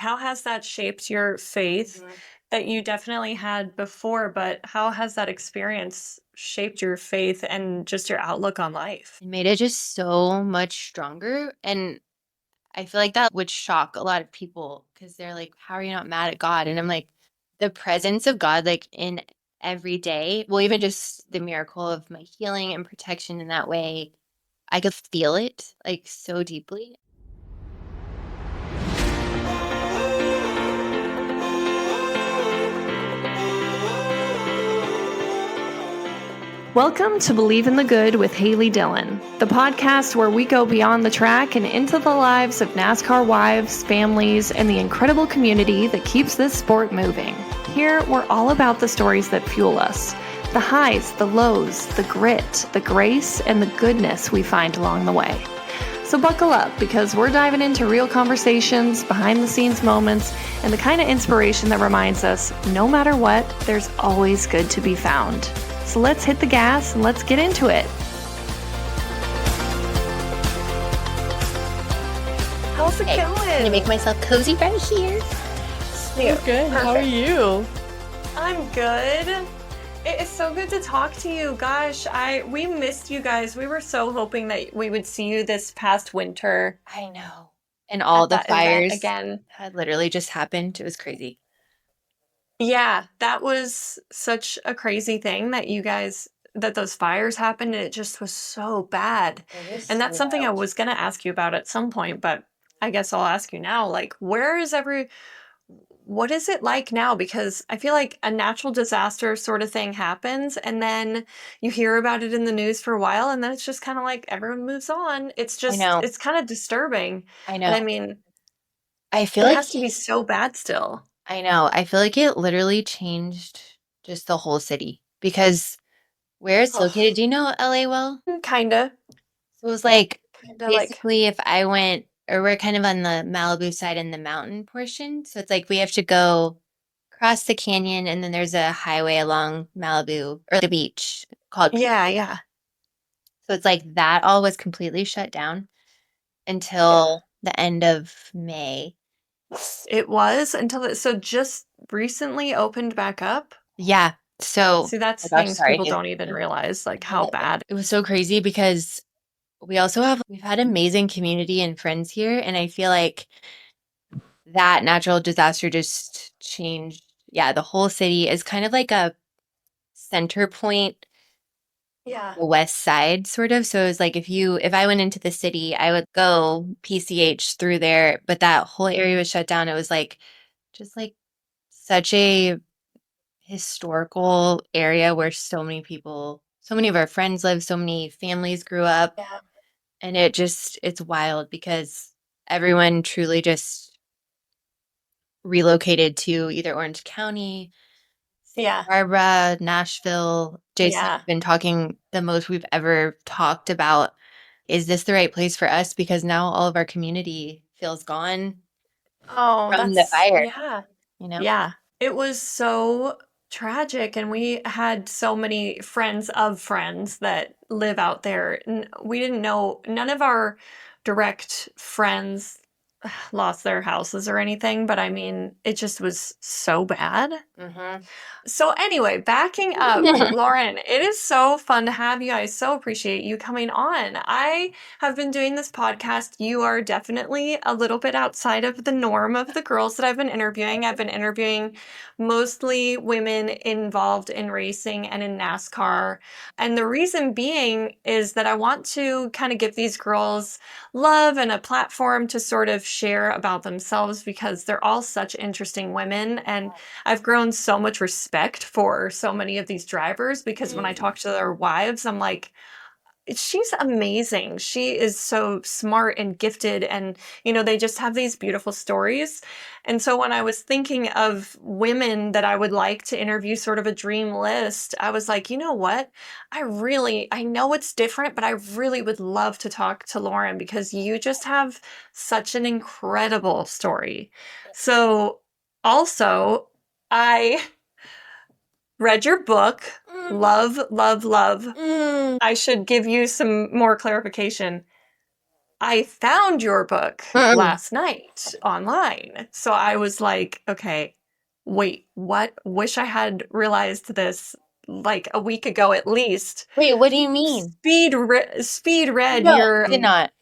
How has that shaped your faith that you definitely had before, but how has that experience shaped your faith and just your outlook on life? It made it just so much stronger. And I feel like that would shock a lot of people because they're like, how are you not mad at God? And I'm like, the presence of God, like in every day, well, even just the miracle of my healing and protection in that way, I could feel it like so deeply. Welcome to Believe in the Good with Haley Dillon, the podcast where we go beyond the track and into the lives of NASCAR wives, families, and the incredible community that keeps this sport moving. Here, we're all about the stories that fuel us, the highs, the lows, the grit, the grace, and the goodness we find along the way. So buckle up because we're diving into real conversations, behind the scenes moments, and the kind of inspiration that reminds us no matter what, there's always good to be found. So let's hit the gas and let's get into it. How's it Okay, I'm gonna going? make myself cozy right here. Yeah, Good. How are perfect. you? I'm good. It is so good to talk to you. Gosh, we missed you guys. We were so hoping that we would see you this past winter I know. And all at the that event fires again. had literally just happened. It was crazy. Yeah, that was such a crazy thing that those fires happened and it just was so bad. It was And so that's something I wild. was going to ask you about at some point, but I guess I'll ask you now. Like, what is it like now? Because I feel like a natural disaster sort of thing happens and then you hear about it in the news for a while and then it's just kind of like everyone moves on. I know. It's kind of disturbing. I And know. I mean, I feel it like has to be so bad still. I know. I feel like it literally changed just the whole city because where it's located, Oh, do you know LA well? kind of. So it was like Kind of like. basically if I went, or we're kind of on the Malibu side in the mountain portion. So it's like we have to go across the canyon and then there's a highway along Malibu or the beach called P. Yeah, yeah, So it's like that all was completely shut down yeah. until the end of May. It was until so just recently opened back up. Yeah. So, See, oh my that's gosh, things people sorry. don't even realize, like how bad. It was so crazy because we've had amazing community and friends here. And I feel like that natural disaster just changed. Yeah, the whole city is kind of like a center point, Yeah. the west side sort of. So it was like if I went into the city, I would go PCH through there, but that whole area was shut down. It was like just like such a historical area where so many of our friends live, so many families grew up. Yeah. And it's wild because everyone truly just relocated to either Orange County, Santa Yeah. Barbara, Nashville. Jason and I Yeah. have been talking the most we've ever talked about. Is this the right place for us? Because now all of our community feels gone Oh, from the fire, yeah. you know? Yeah. It was so tragic. And we had so many friends of friends that live out there. And we didn't know, none of our direct friends lost their houses or anything, but I mean, it just was so bad. Hmm. So anyway, backing up, Lauren, it is so fun to have you. I so appreciate you coming on. I have been doing this podcast. You are definitely a little bit outside of the norm of the girls that I've been interviewing. I've been interviewing mostly women involved in racing and in NASCAR. And the reason being is that I want to kind of give these girls love and a platform to sort of share about themselves because they're all such interesting women. And I've grown so much respect for so many of these drivers because when I talk to their wives, I'm like, she's amazing. She is so smart and gifted. And, they just have these beautiful stories. And so when I was thinking of women that I would like to interview, sort of a dream list, I was like, you know what? I know it's different, but I really would love to talk to Lauren because you just have such an incredible story. So also, I read your book, Love, Love, Love. Mm. I should give you some more clarification. I found your book Mm. last night online. So I was like, okay, wait, what? Wish I had realized this like a week ago at least. Wait, what do you mean? Speed read No, your did not.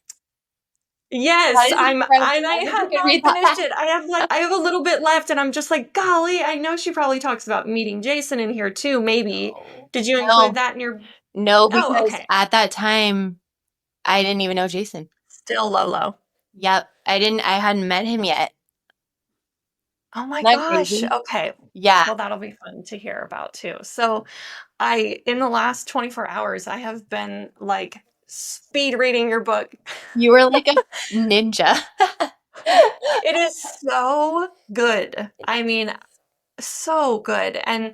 That yes, is and I incredible. I wish I have could not read that finished it. I have a little bit left and I'm just like, golly, I know she probably talks about meeting Jason in here too, maybe. No. Did you include No. that in your No, Oh, because okay. at that time, I didn't even know Jason. Still Lolo. Yep, I hadn't met him yet. Oh my Isn't that gosh. crazy? Okay. Yeah, Well, that'll be fun to hear about too. So, in the last 24 hours, I have been like speed reading your book. you were like a ninja. It is so good. I mean, so good. And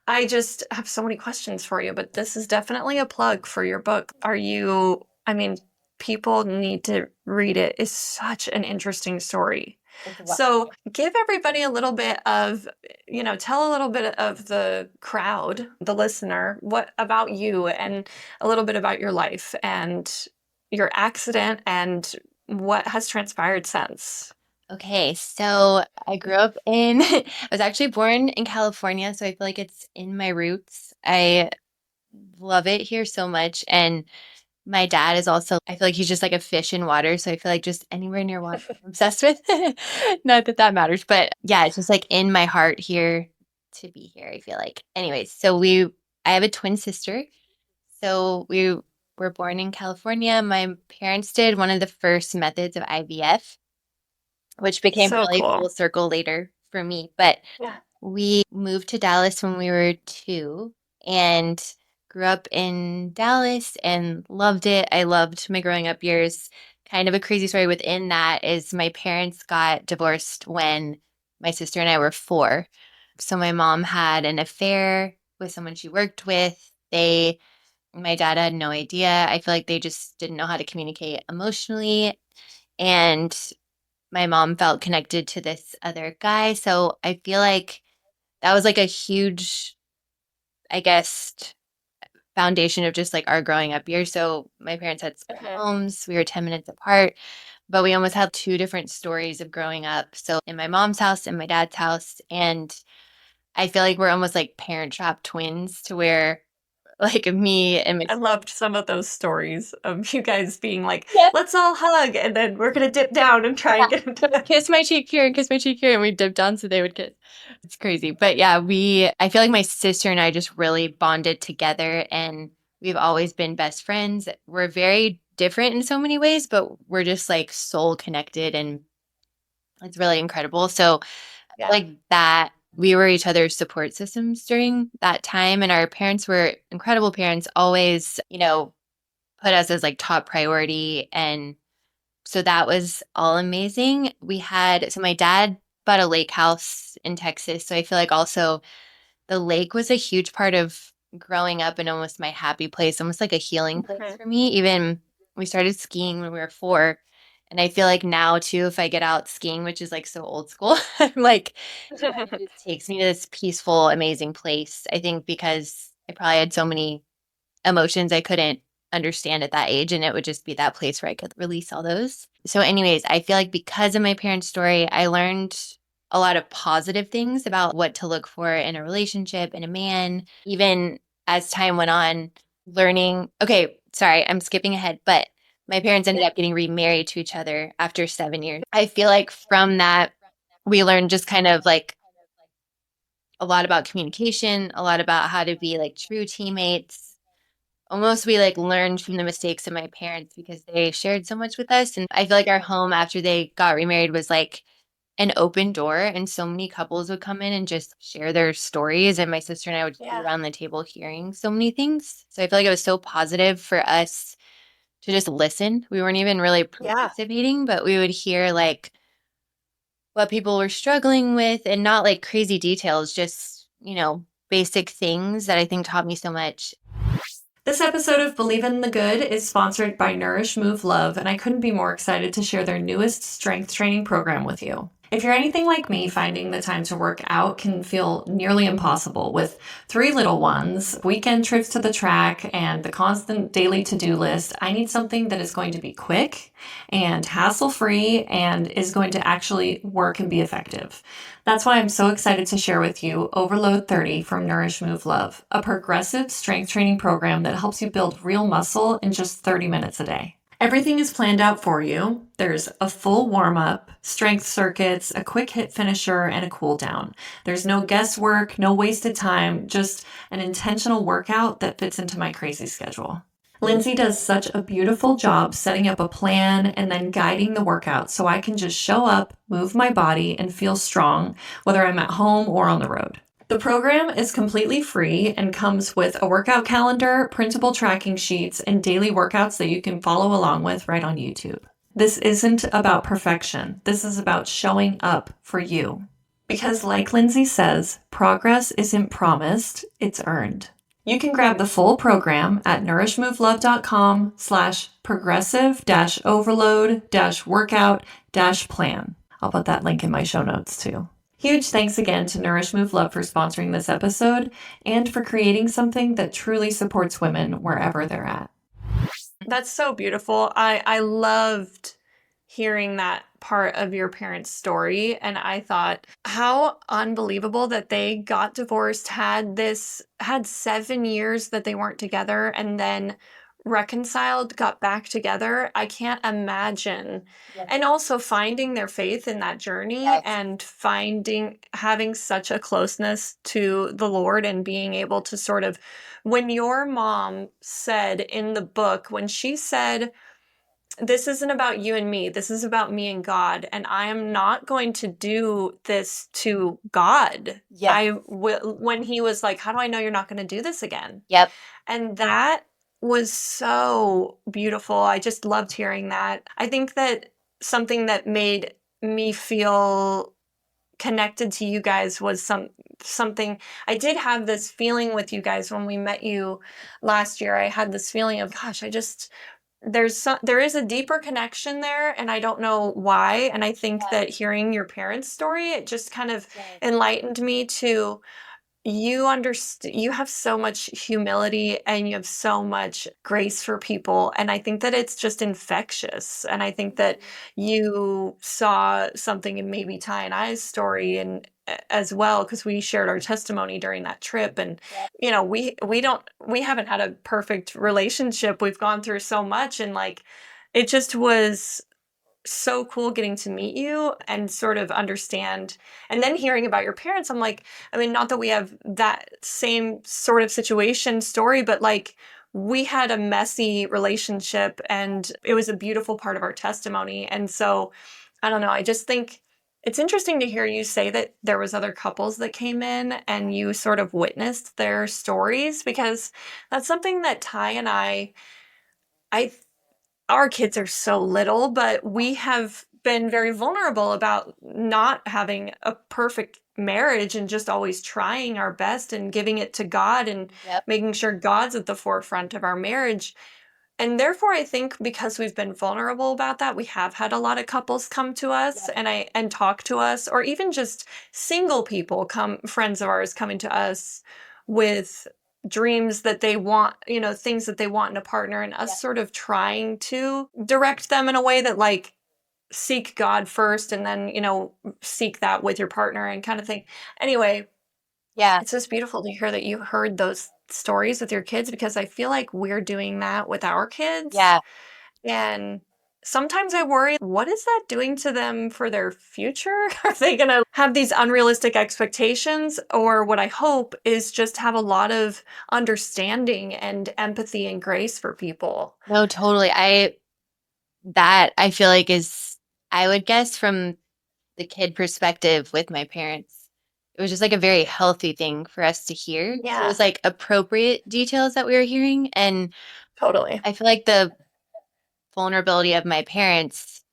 I just have so many questions for you, but this is definitely a plug for your book. I mean, people need to read it. It's such an interesting story. It's what? So, give everybody a little bit of, tell a little bit of the crowd, the listener, what about you and a little bit about your life and your accident and what has transpired since. Okay, so I grew up in, I was actually born in California, so I feel like it's in my roots. I love it here so much. And my dad is also, I feel like he's just like a fish in water. So I feel like just anywhere near water, I'm obsessed with. Not that that matters, but yeah, it's just like in my heart here to be here, I feel like. Anyways, I have a twin sister. So we were born in California. My parents did one of the first methods of IVF, which became So really cool. full circle later for me. But Yeah. we moved to Dallas when we were 2 and grew up in Dallas and loved it. I loved my growing up years. Kind of a crazy story within that is my parents got divorced when my sister and I were 4. So my mom had an affair with someone she worked with. My dad had no idea. I feel like they just didn't know how to communicate emotionally. And my mom felt connected to this other guy. So I feel like that was like a huge, I guess, foundation of just like our growing up years. So my parents had split Mhm. homes. We were 10 minutes apart, but we almost had 2 different stories of growing up. So in my mom's house and my dad's house. And I feel like we're almost like parent trap twins to where like me and my I loved some of those stories of you guys being like, yeah, let's all hug, and then we're gonna dip down and try yeah. and get him So to. kiss my cheek here and kiss my cheek here, and we dipped down so they would kiss. It's crazy. But yeah, I feel like my sister and I just really bonded together and we've always been best friends. We're very different in so many ways, but we're just like soul connected and it's really incredible. So Yeah, like that we were each other's support systems during that time and our parents were incredible parents, always, put us as like top priority and so that was all amazing. So my dad bought a lake house in Texas. So I feel like also the lake was a huge part of growing up and almost my happy place, almost like a healing place mhm. for me. Even we started skiing when we were 4. And I feel like now too, if I get out skiing, which is like so old school, I'm like, it just takes me to this peaceful, amazing place. I think because I probably had so many emotions I couldn't understand at that age. And it would just be that place where I could release all those. So, anyways, I feel like because of my parents' story, I learned a lot of positive things about what to look for in a relationship, in a man, even as time went on, learning. Okay, sorry, I'm skipping ahead, but my parents ended Yeah. up getting remarried to each other after 7 years. I feel like from that, we learned just kind of like a lot about communication, a lot about how to be like true teammates. Almost we like learned from the mistakes of my parents because they shared so much with us. And I feel like our home after they got remarried was like an open door and so many couples would come in and just share their stories and my sister and I would just be Yeah. around the table hearing so many things. So I feel like it was so positive for us to just listen. We weren't even really Yeah. participating, but we would hear like what people were struggling with and not like crazy details, just, basic things that I think taught me so much. This episode of Believe in the Good is sponsored by Nourish Move Love, and I couldn't be more excited to share their newest strength training program with you. If you're anything like me, finding the time to work out can feel nearly impossible. With three little ones, weekend trips to the track, and the constant daily to do list, I need something that is going to be quick and hassle free and is going to actually work and be effective. That's why I'm so excited to share with you Overload 30 from Nourish Move Love, a progressive strength training program that helps you build real muscle in just 30 minutes a day. Everything is planned out for you. There's a full warm up, strength circuits, a quick hit finisher, and a cool down. There's no guesswork, no wasted time, just an intentional workout that fits into my crazy schedule. Lindsay does such a beautiful job setting up a plan and then guiding the workout so I can just show up, move my body, and feel strong, whether I'm at home or on the road. The program is completely free and comes with a workout calendar, printable tracking sheets, and daily workouts that you can follow along with right on YouTube. This isn't about perfection. This is about showing up for you. Because like Lindsay says, progress isn't promised, it's earned. You can grab the full program at nourishmovelove.com/progressive-overload-workout-plan. I'll put that link in my show notes too. Huge thanks again to Nourish Move Love for sponsoring this episode and for creating something that truly supports women wherever they're at. That's so beautiful. I loved hearing that part of your parents' story, and I thought how unbelievable that they got divorced, had 7 years that they weren't together, and then reconciled, got back together. I can't imagine. Yes. And also finding their faith in that journey Yes. and having such a closeness to the Lord and being able to sort of, when your mom said in the book, when she said, this isn't about you and me. This is about me and God. And I am not going to do this to God. Yes. When he was like, how do I know you're not going to do this again? Yep. And that was so beautiful. I just loved hearing that. I think that something that made me feel connected to you guys was something I did have this feeling with you guys when we met you last year. I had this feeling of, gosh, there is a deeper connection there, and I don't know why. And I think that hearing your parents' story, it just kind of enlightened me to, you have so much humility and you have so much grace for people, and I think that it's just infectious. And I think that you saw something in maybe Ty and I's story, and as well, because we shared our testimony during that trip. And we haven't had a perfect relationship. We've gone through so much, and like, it just was so cool getting to meet you and sort of understand. And then hearing about your parents, I'm like, I mean, not that we have that same sort of situation story, but like, we had a messy relationship and it was a beautiful part of our testimony. And so I don't know, I just think it's interesting to hear you say that there was other couples that came in and you sort of witnessed their stories, because that's something that Ty and I our kids are so little, but we have been very vulnerable about not having a perfect marriage and just always trying our best and giving it to God and Yep. making sure God's at the forefront of our marriage. And therefore, I think because we've been vulnerable about that, we have had a lot of couples come to us and talk to us, or even just single people friends of ours coming to us with dreams that they want, things that they want in a partner, and us sort of trying to direct them in a way that, like, seek God first and then, seek that with your partner and kind of thing. Anyway, Yeah. it's just beautiful to hear that you heard those stories with your kids, because I feel like we're doing that with our kids. Yeah. And sometimes I worry, what is that doing to them for their future? Are they going to have these unrealistic expectations? Or what I hope is just have a lot of understanding and empathy and grace for people. No, totally. I feel like is, I would guess from the kid perspective with my parents, it was just like a very healthy thing for us to hear. So it Yeah, was like appropriate details that we were hearing. And totally. I feel like the vulnerability of my parents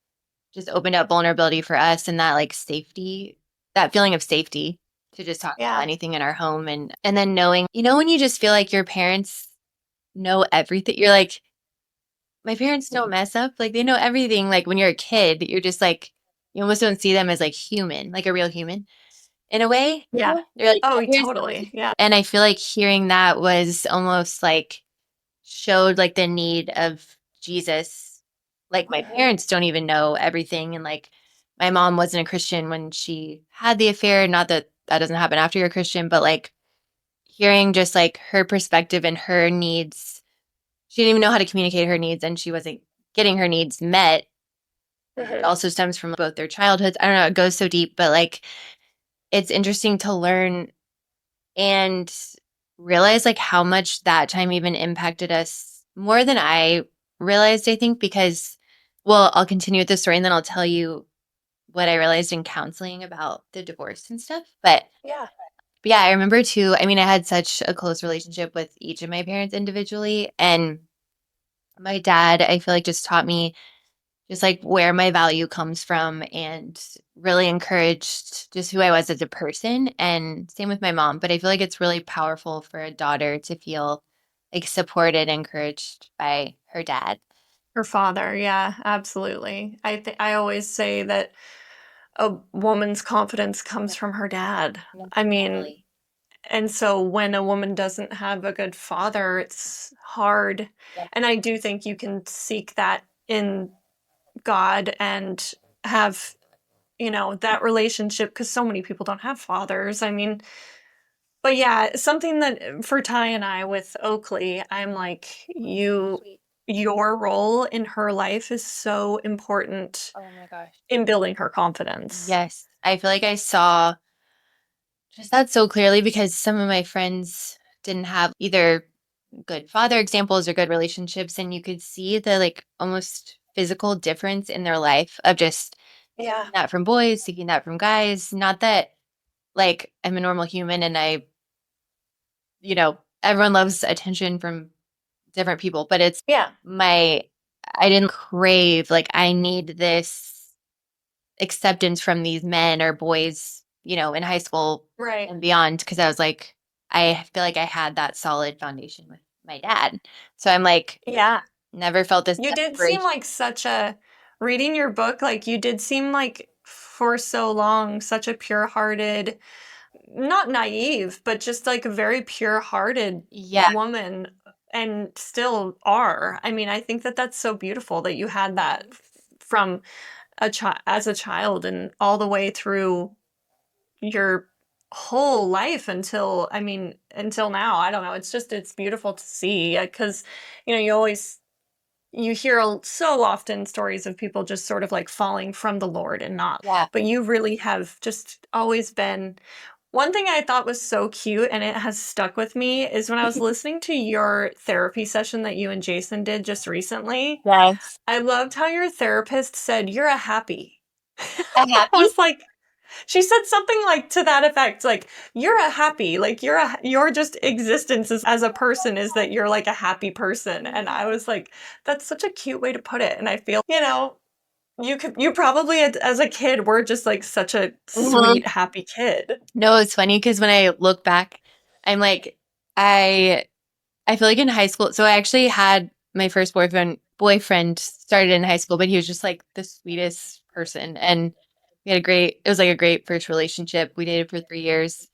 just opened up vulnerability for us, and that like safety, that feeling of safety to just talk about Yeah. anything in our home. And then knowing, when you just feel like your parents know everything, you're like, my parents don't mess up. Like they know everything. Like when you're a kid, you're just like, you almost don't see them as like human, like a real human in a way. Yeah. They're like, Oh, here's, totally. Yeah. and I feel like hearing that was almost like showed like the need of Jesus. Like my Mhm. parents don't even know everything. And like my mom wasn't a Christian when she had the affair. Not that that doesn't happen after you're a Christian, but like hearing just like her perspective and her needs. She didn't even know how to communicate her needs and she wasn't getting her needs met. It Mhm. also stems from both their childhoods. I don't know, it goes so deep, but like it's interesting to learn and realize like how much that time even impacted us more than I realized, I think, because well, I'll continue with the story and then I'll tell you what I realized in counseling about the divorce and stuff. Yeah. But yeah, I remember too, I mean, I had such a close relationship with each of my parents individually. And my dad, I feel like just taught me just like where my value comes from and really encouraged just who I was as a person. And same with my mom. But I feel like it's really powerful for a daughter to feel like supported, encouraged by her dad. Her father. Yeah, absolutely. I always say that a woman's confidence Yeah, comes from her dad. yeah, I mean, totally. and so when a woman doesn't have a good father, it's hard. Yeah, And I do think you can seek that in God and have, that relationship because so many people don't have fathers. I mean, but yeah, something that for Ty and I with Oakley, I'm like, sweet. your role in her life is so important Oh my gosh. in building her confidence. Yes. I feel like I saw just that so clearly because some of my friends didn't have either good father examples or good relationships. And you could see the like almost physical difference in their life of just Yeah. seeking that from boys, seeking that from guys. Not that like I'm a normal human and I, everyone loves attention from different people, but it's Yeah. my, I didn't crave, like, I need this acceptance from these men or boys, in high school Right. and beyond. Cause I was like, I feel like I had that solid foundation with my dad. So I'm like, Yeah. never felt this You did seem desperation. like reading your book, like you did seem like for so long such a pure-hearted, not naive, but just like a very pure-hearted Yeah. woman and still are. I mean, I think that that's so beautiful that you had that from as a child and all the way through your whole life until, I mean, until now. I don't know. It's beautiful to see because, you always you hear so often stories of people just sort of like falling from the Lord and not, Yeah. but you really have just always been. One thing I thought was so cute and it has stuck with me is when I was listening to your therapy session that you and Jason did just recently. Yes. I loved how your therapist said, "You're a happy." I'm I happy. was like, she said something like to that effect, like, "You're a happy, like your just existence as a person is that you're like a happy person." And I was like, that's such a cute way to put it. And I feel, you probably as a kid were just like such a Mhm. sweet, happy kid. No, it's funny because when I look back, I'm like, I I feel like in high school, so I actually had my first boyfriend started in high school, but he was just like the sweetest person. And we had it was like a great first relationship. We dated for 3 years.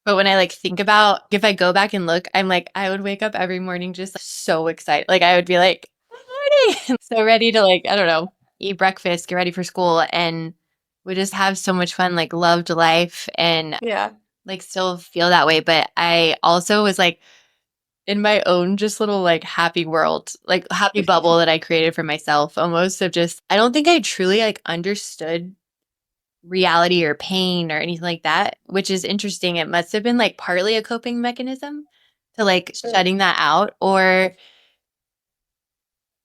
But when I like think about if I go back and look, I'm like, I would wake up every morning just like, so excited. Like I would be like, good morning. And so ready to like, I don't know, eat breakfast, get ready for school. And we just have so much fun, like loved life and Yeah. like still feel that way. But I also was like, in my own just little like happy world, like happy bubble that I created for myself almost of just I don't think I truly like understood reality or pain or anything like that, which is interesting. It must have been like partly a coping mechanism to like Mm. shutting that out or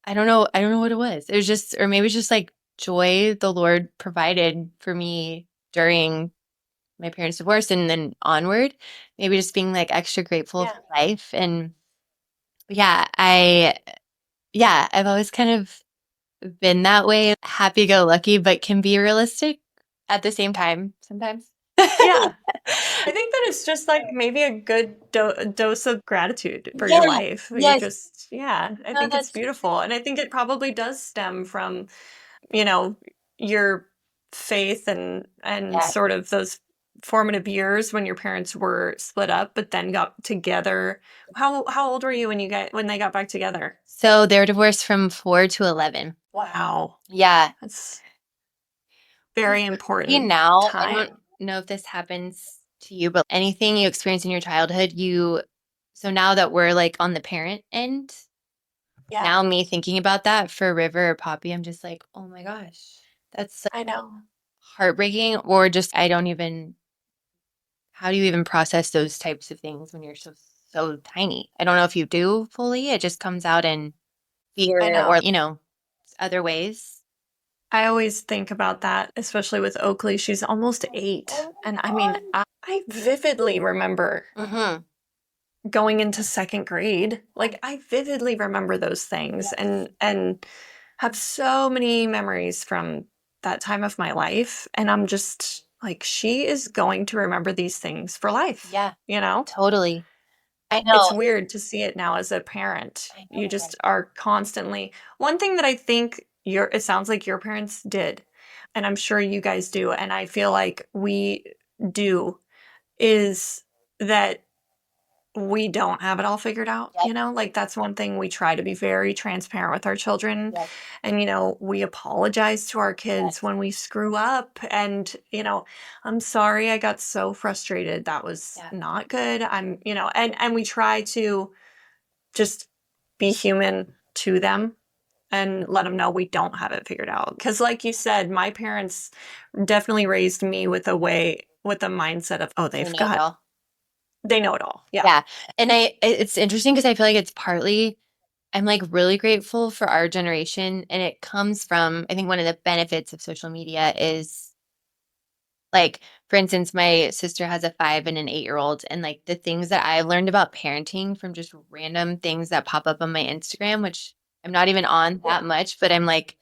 I don't know what it was. It was just or maybe it's just like joy the Lord provided for me during my parents' divorce and then onward. Maybe just being like extra grateful Yeah. for life and yeah, I've always kind of been that way, happy go lucky, but can be realistic at the same time sometimes. Yeah. I think that it's just like maybe a good dose of gratitude for your Yeah. life. You Yes. just, yeah, I No, think it's that's beautiful. And I think it probably does stem from, you know, your faith and Yeah. sort of those formative years when your parents were split up but then got together. How old were you when they got back together? So they're divorced from 4 to 11. Wow. Yeah. That's very See, important now, I don't time. know if this happens to you, but anything you experience in your childhood, so now that we're like on the parent end, Yeah, now me thinking about that for River or Poppy, I'm just like, oh my gosh, that's so I know. heartbreaking. Or just, I don't even, how do you even process those types of things when you're so tiny? I don't know if you do fully. It just comes out in I fear or, know. other ways. I always think about that, especially with Oakley. She's almost 8. Oh And I mean, my I vividly remember God. Mm-hmm. going into second grade. Like I vividly remember those things Yes. and have so many memories from that time of my life. And I'm just like, she is going to remember these things for life, Yeah, you know? totally. I It's know. weird to see it now as a parent. I You know. just are constantly one thing that I think it sounds like your parents did, and I'm sure you guys do, and I feel like we do, is that we don't have it all figured out, Yep. Like that's one thing we try to be very transparent with our children. Yes. And, we apologize to our kids Yes. when we screw up. And, I'm sorry I got so frustrated. That was Yeah. not good. And we try to just be human to them and let them know we don't have it figured out. Because, like you said, my parents definitely raised me with a mindset of, oh, They know it all. they know it all. Yeah. Yeah. And it's interesting because I feel like it's partly, I'm like really grateful for our generation. And it comes from, I think one of the benefits of social media is like, for instance, my sister has a 5 and an 8-year-old, and like the things that I've learned about parenting from just random things that pop up on my Instagram, which I'm not even on Yeah. that much, but I'm like,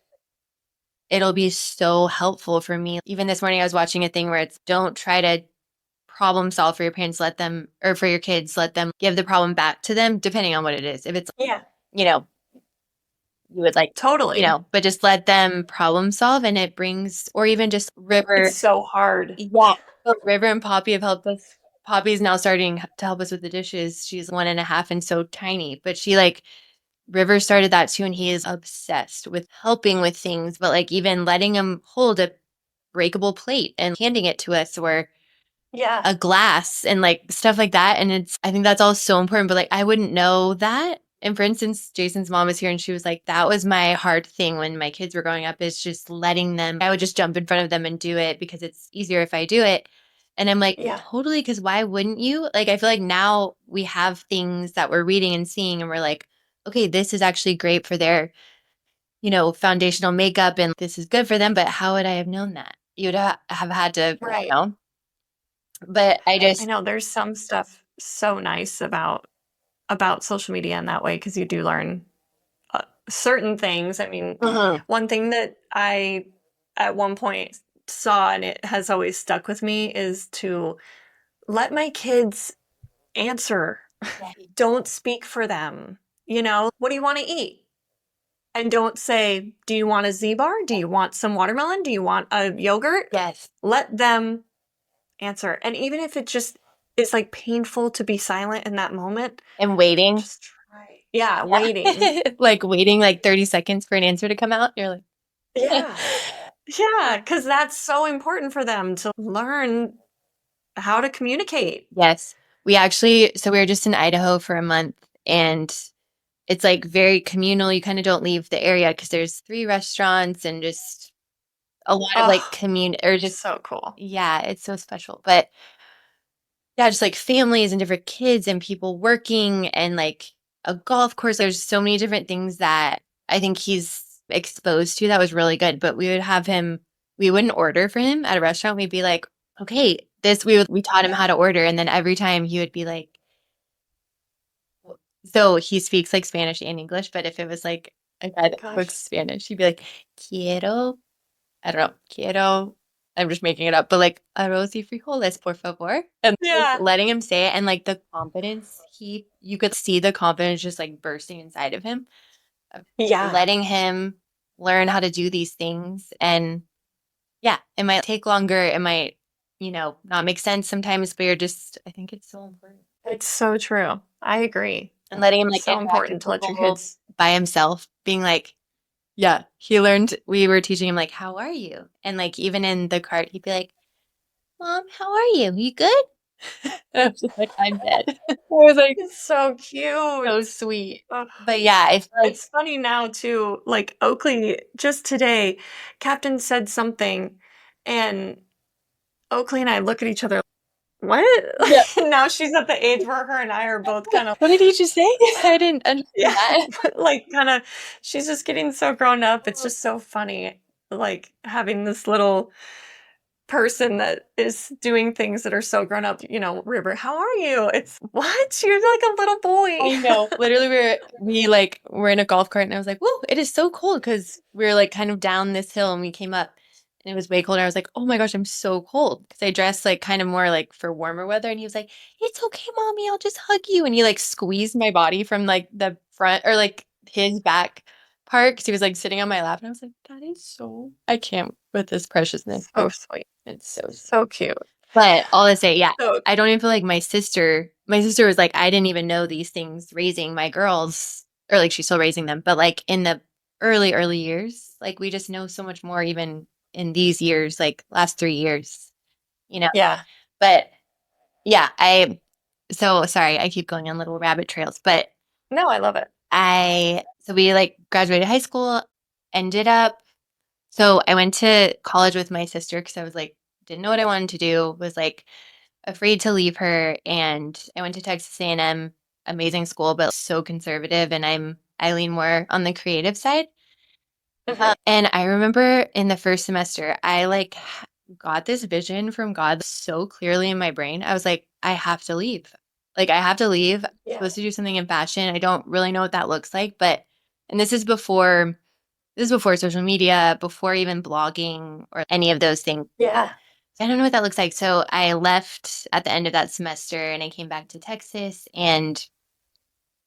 it'll be so helpful for me. Even this morning, I was watching a thing where it's don't try to problem solve for your parents, let them, or for your kids, let them give the problem back to them, depending on what it is. If it's, Yeah. you know, you would like, Totally. but just let them problem solve and it brings, or even just It's River. so hard. Yeah. So River and Poppy have helped us. Poppy's now starting to help us with the dishes. She's 1.5 and so tiny, but River started that too. And he is obsessed with helping with things, but like even letting him hold a breakable plate and handing it to us or Yeah. a glass and like stuff like that. And I think that's all so important, but like I wouldn't know that. And for instance, Jason's mom was here and she was like, that was my hard thing when my kids were growing up is just letting them, I would just jump in front of them and do it because it's easier if I do it. And I'm like, Yeah. totally, because why wouldn't you? Like, I feel like now we have things that we're reading and seeing, and we're like, okay, this is actually great for their, foundational makeup, and this is good for them. But how would I have known that? You'd have had to, Right. but I I just, know there's some stuff so nice about social media in that way because you do learn certain things. I mean, Mhm. one thing that I at one point saw and it has always stuck with me is to let my kids answer. Yeah. Don't speak for them. What do you want to eat? And don't say, do you want a Z bar? Do you want some watermelon? Do you want a yogurt? Yes. Let them answer. And even if it just is like painful to be silent in that moment, And waiting. just try. Yeah, waiting. Yeah. Like waiting like 30 seconds for an answer to come out. You're like, Yeah. Yeah, because that's so important for them to learn how to communicate. yes. So we were just in Idaho for a month, and it's like very communal. You kind of don't leave the area because there's 3 restaurants and just a lot of like Oh, community or just, so cool. yeah, it's so special. But yeah, just like families and different kids and people working and like a golf course. There's so many different things that I think he's exposed to that was really good. But we wouldn't order for him at a restaurant. We'd be like, okay, we taught him Yeah. how to order. And then every time he would be like, so he speaks like Spanish and English. But if it was like a guy that spoke Gosh. Spanish, he'd be like, quiero, I don't know, quiero. I'm just making it up, but like arroz y frijoles, por favor. And just Yeah. letting him say it and like the confidence you could see the confidence just like bursting inside of him, of Yeah. letting him learn how to do these things. And Yeah, it might take longer. It might, not make sense sometimes, but I think it's so important. It's so true. I agree. And letting him like So interact with important to let your people kids. by himself, being like, yeah, we were teaching him like, how are you? And like, even in the cart, he'd be like, Mom, how are you? You good? And I was just like, I'm dead. I was like, It's so so cute. sweet. Ugh. But yeah, I feel like, It's funny now too, like Oakley, just today, Captain said something, and Oakley and I look at each other, what? yeah. Now she's at the age where her and I are both kind of, What did he just say? I didn't understand yeah, that. like kind of, she's just getting so grown up. It's just so funny, like having this little person that is doing things that are so grown up, River, how are you? It's what? You're like a little boy. I know. Literally, we're in a golf cart, and I was like, "Whoa, it is so cold!" Because we were like kind of down this hill, and we came up, and it was way colder. I was like, "Oh my gosh, I'm so cold!" Because I dressed like kind of more like for warmer weather, and he was like, "It's okay, mommy, I'll just hug you." And he like squeezed my body from like the front or like his back part because he was like sitting on my lap, and I was like, "That is so I can't with this preciousness." So sweet. It's so sweet. So cute. But all to say, yeah, So I don't even feel like my sister was like, I didn't even know these things raising my girls, or like she's still raising them, but like in the early years, like we just know so much more even in these years, like last 3 years, you know. yeah. But yeah, so sorry, I keep going on little rabbit trails, but No, I love it. so we like graduated high school, ended up so I went to college with my sister because I was like, didn't know what I wanted to do, was like afraid to leave her, and I went to Texas A&M, amazing school, but so conservative, and I lean more on the creative side. Mhm. And I remember in the first semester, I like got this vision from God so clearly in my brain. I was like, I have to leave. Like I have to leave. I'm Yeah. supposed to do something in fashion. I don't really know what that looks like, but and this is before social media, before even blogging or any of those things. Yeah. I don't know what that looks like. So I left at the end of that semester and I came back to Texas and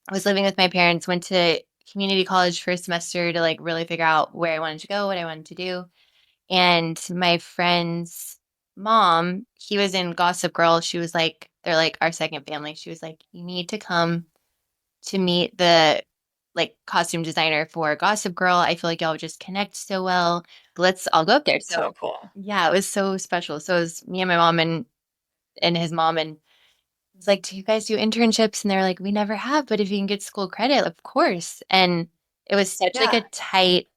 I was living with my parents, went to community college for a semester to like really figure out where I wanted to go, what I wanted to do. And my friend's mom, he was in Gossip Girl. She was like, they're like our second family. She was like, you need to come to meet the like costume designer for Gossip Girl. I feel like y'all would just connect so well. I'll go up there. So So cool. yeah, it was so special. So it was me and my mom and his mom, and I was like, "Do you guys do internships?" And they're like, "We never have, but if you can get school credit, of course." And it was such like a Yeah. tight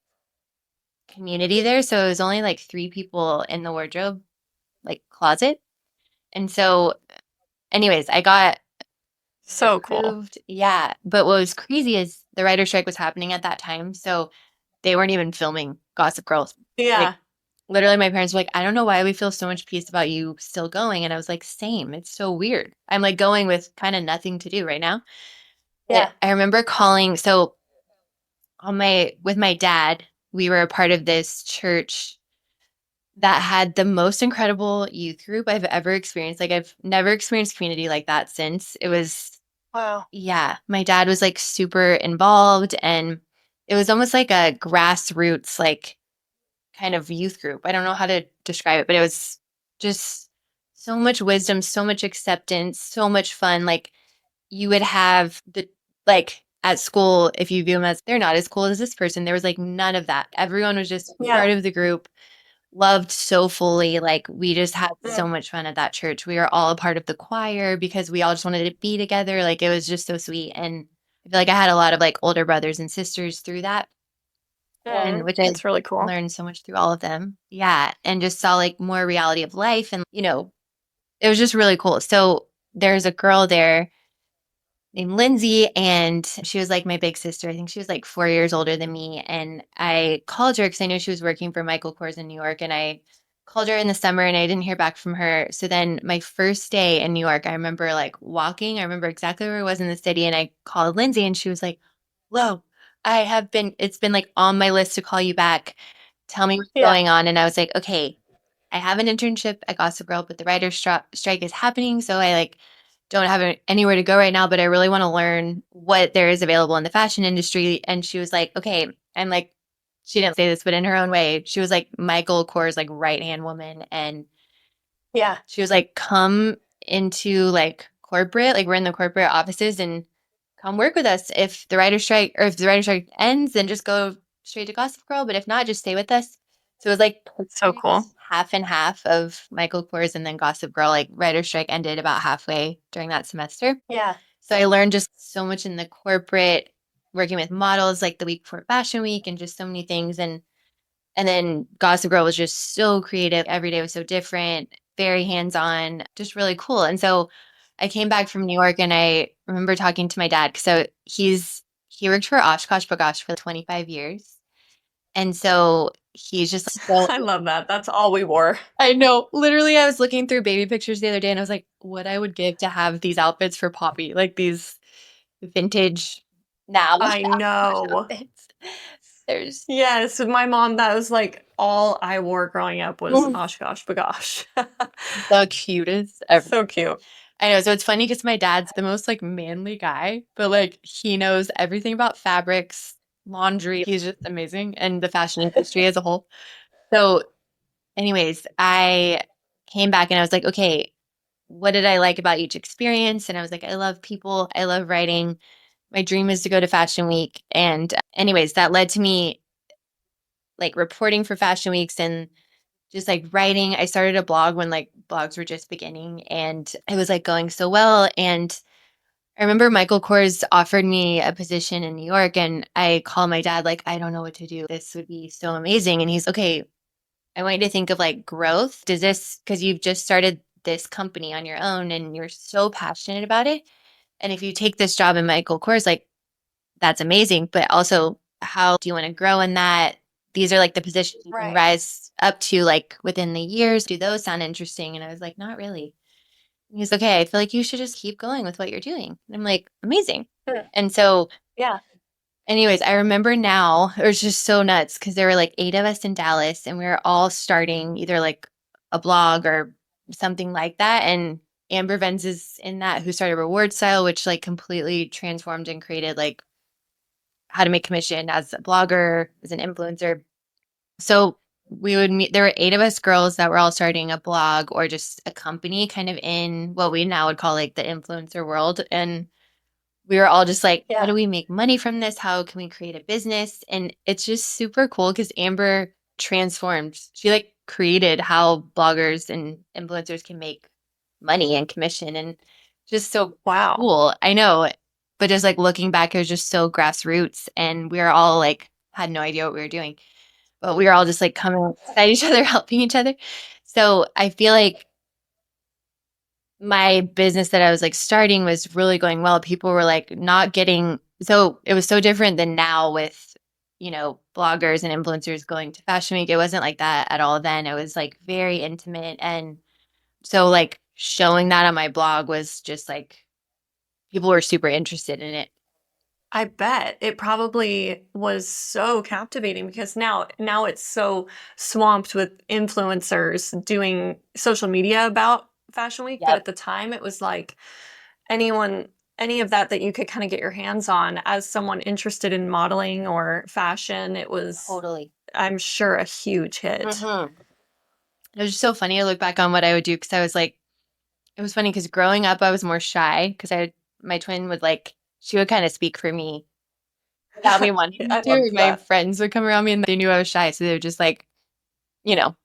community there. So it was only like 3 people in the wardrobe like closet. And so anyways, I got So cool. approved. Yeah. But what was crazy is the writer strike was happening at that time. So they weren't even filming Gossip Girls. Like Yeah. literally my parents were like, I don't know why we feel so much peace about you still going. And I was like, same. It's so weird. I'm like going with kind of nothing to do right now. But Yeah. I remember calling so with my dad, we were a part of this church that had the most incredible youth group I've ever experienced. Like I've never experienced community like that since. It was Wow. yeah, my dad was like super involved and it was almost like a grassroots like kind of youth group. I don't know how to describe it, but it was just so much wisdom, so much acceptance, so much fun. Like you would have the like at school, if you view them as they're not as cool as this person, there was like none of that. Everyone was just Yeah. part of the group, loved so fully. Like we just had so Mm. much fun at that church. We were all a part of the choir because we all just wanted to be together. Like it was just so sweet. And I feel like I had a lot of like older brothers and sisters through that. And Mm. which I That's really cool. learned so much through all of them. Yeah. And just saw like more reality of life. And, it was just really cool. So there's a girl there named Lindsay, and she was like my big sister. I think she was like 4 years older than me. And I called her because I knew she was working for Michael Kors in New York. And I called her in the summer and I didn't hear back from her. So then my first day in New York, I remember like walking. I remember exactly where I was in the city. And I called Lindsay and she was like, "Whoa, it's been like on my list to call you back. Tell me what's Yeah. going on." And I was like, okay, I have an internship at Gossip Girl, but the writer's strike is happening. So I like don't have anywhere to go right now, but I really want to learn what there is available in the fashion industry. And she was like, okay, I'm like she didn't say this, but in her own way, she was like Michael Kors like right-hand woman. And Yeah. she was like, come into like corporate, like we're in the corporate offices and come work with us. If the writer strike or if the writer strike ends, then just go straight to Gossip Girl. But if not, just stay with us. So it was like So cool. half and half of Michael Kors and then Gossip Girl. Like writer strike ended about halfway during that semester. Yeah. So I learned just so much in the corporate, working with models like the week before Fashion Week and just so many things. And then Gossip Girl was just so creative. Every day was so different, very hands-on, just really cool. And so I came back from New York and I remember talking to my dad. So he worked for Oshkosh Bagosh for 25 years. And so he's just so I love that. That's all we wore. I know. Literally, I was looking through baby pictures the other day and I was like, what I would give to have these outfits for Poppy, like these vintage now I Oshkosh know. outfits. There's Yes, with my mom, that was like all I wore growing up was Oshkosh Bagosh. the cutest ever. So cute. I know. So it's funny because my dad's the most like manly guy, but like he knows everything about fabrics, laundry. He's just amazing and the fashion industry as a whole. So, anyways, I came back and I was like, okay, what did I like about each experience? And I was like, I love people. I love writing. My dream is to go to Fashion Week. And, anyways, that led to me like reporting for Fashion Weeks and just like writing. I started a blog when like blogs were just beginning and it was like going so well. And I remember Michael Kors offered me a position in New York and I called my dad, like, I don't know what to do. This would be so amazing. And he's okay. I want you to think of like growth. Does this, because you've just started this company on your own and you're so passionate about it. And if you take this job in Michael Kors, like that's amazing. But also, how do you want to grow in that? These are like the positions you can Right. rise up to like within the years. Do those sound interesting? And I was like, not really. And he's okay. I feel like you should just keep going with what you're doing. And I'm like, amazing. Hmm. And so, Yeah. anyways, I remember now it was just so nuts because there were like 8 of us in Dallas and we were all starting either like a blog or something like that. And Amber Venz is in that who started Reward Style, which like completely transformed and created like how to make commission as a blogger, as an influencer. So we would meet, there were 8 of us girls that were all starting a blog or just a company kind of in what we now would call like the influencer world. And we were all just like, how Yeah. do we make money from this? How can we create a business? And it's just super cool because Amber transformed. She like created how bloggers and influencers can make money and commission and just so Wow. cool. I know. But just like looking back, it was just so grassroots and we were all like had no idea what we were doing. But we were all just like coming beside each other, helping each other. So I feel like my business that I was like starting was really going well. People were like not getting so it was so different than now with, bloggers and influencers going to Fashion Week. It wasn't like that at all then. It was like very intimate. And so like showing that on my blog was just like people were super interested in it. I bet it probably was so captivating because now it's so swamped with influencers doing social media about Fashion Week, but Yep. at the time it was like anyone any of that you could kind of get your hands on as someone interested in modeling or fashion, it was, Totally. I'm sure, a huge hit. hmm It was just so funny to look back on what I would do because I was like, it was funny because growing up I was more shy because my twin would like she would kind of speak for me without me wanting I to. loved My that. friends would come around me and they knew I was shy, so they would just like, you know,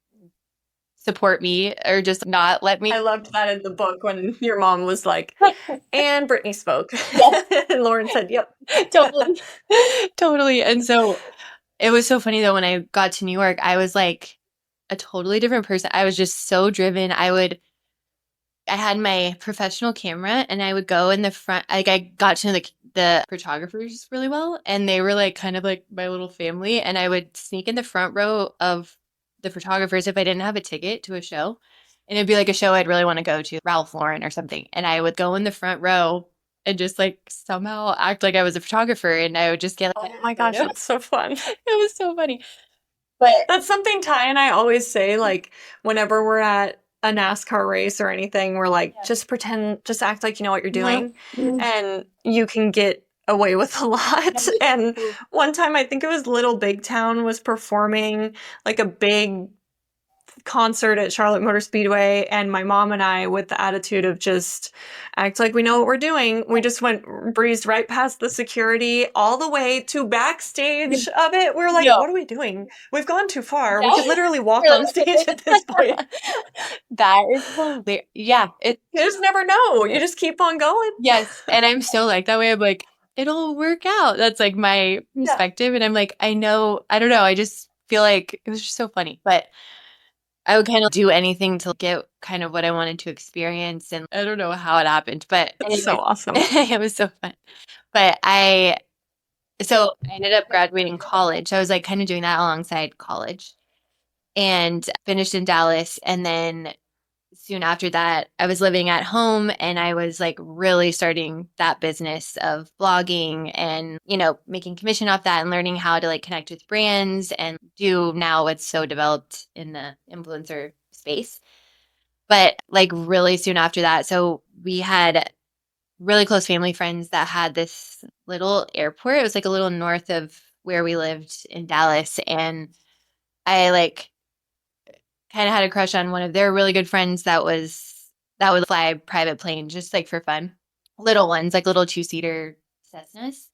support me or just not let me. I loved that in the book when your mom was like, and Brittany spoke. Yes, And Lauren said, yep. totally. Totally. And so it was so funny though when I got to New York, I was like a totally different person. I was just so driven. I had my professional camera and I would go in the front. Like I got to know the photographers really well, and they were like kind of like my little family. And I would sneak in the front row of the photographers if I didn't have a ticket to a show, and it'd be like a show I'd really want to go to, Ralph Lauren or something. And I would go in the front row and just like somehow act like I was a photographer, and I would just get like Oh a my gosh, photo. that's so fun. It was so funny, but That's something Ty and I always say, like, whenever we're at a NASCAR race or anything, we're like, yeah. just pretend, just act like you know what you're Mhm. doing. And you can get away with a That lot. is And so one time, I think it was Little Big Town was performing like a big concert at Charlotte Motor Speedway, and my mom and I, with the attitude of just act like we know what we're doing, we just breezed right past the security all the way to backstage of it. We're like, yeah. what are we doing? We've gone too far. We Yeah. could literally walk on Really? stage at this point. That is hilarious. Yeah, it You just never know. You just keep on going. yes, and I'm so like that way. I'm like, it'll work out. That's like my Yeah. perspective, and I'm like, I know, I don't know. I just feel like it was just so funny, but I would kind of do anything to get kind of what I wanted to experience, and I don't know how it happened, but It's so anyways, awesome. it was so fun. But so I ended up graduating college. I was like kind of doing that alongside college and finished in Dallas, and then soon after that, I was living at home and I was like really starting that business of blogging and, making commission off that and learning how to like connect with brands and do now what's so developed in the influencer space. But like really soon after that, so we had really close family friends that had this little airport. It was like a little north of where we lived in Dallas. And I like kind of had a crush on one of their really good friends that would fly private planes just like for fun. Little ones, like little two-seater Cessnas.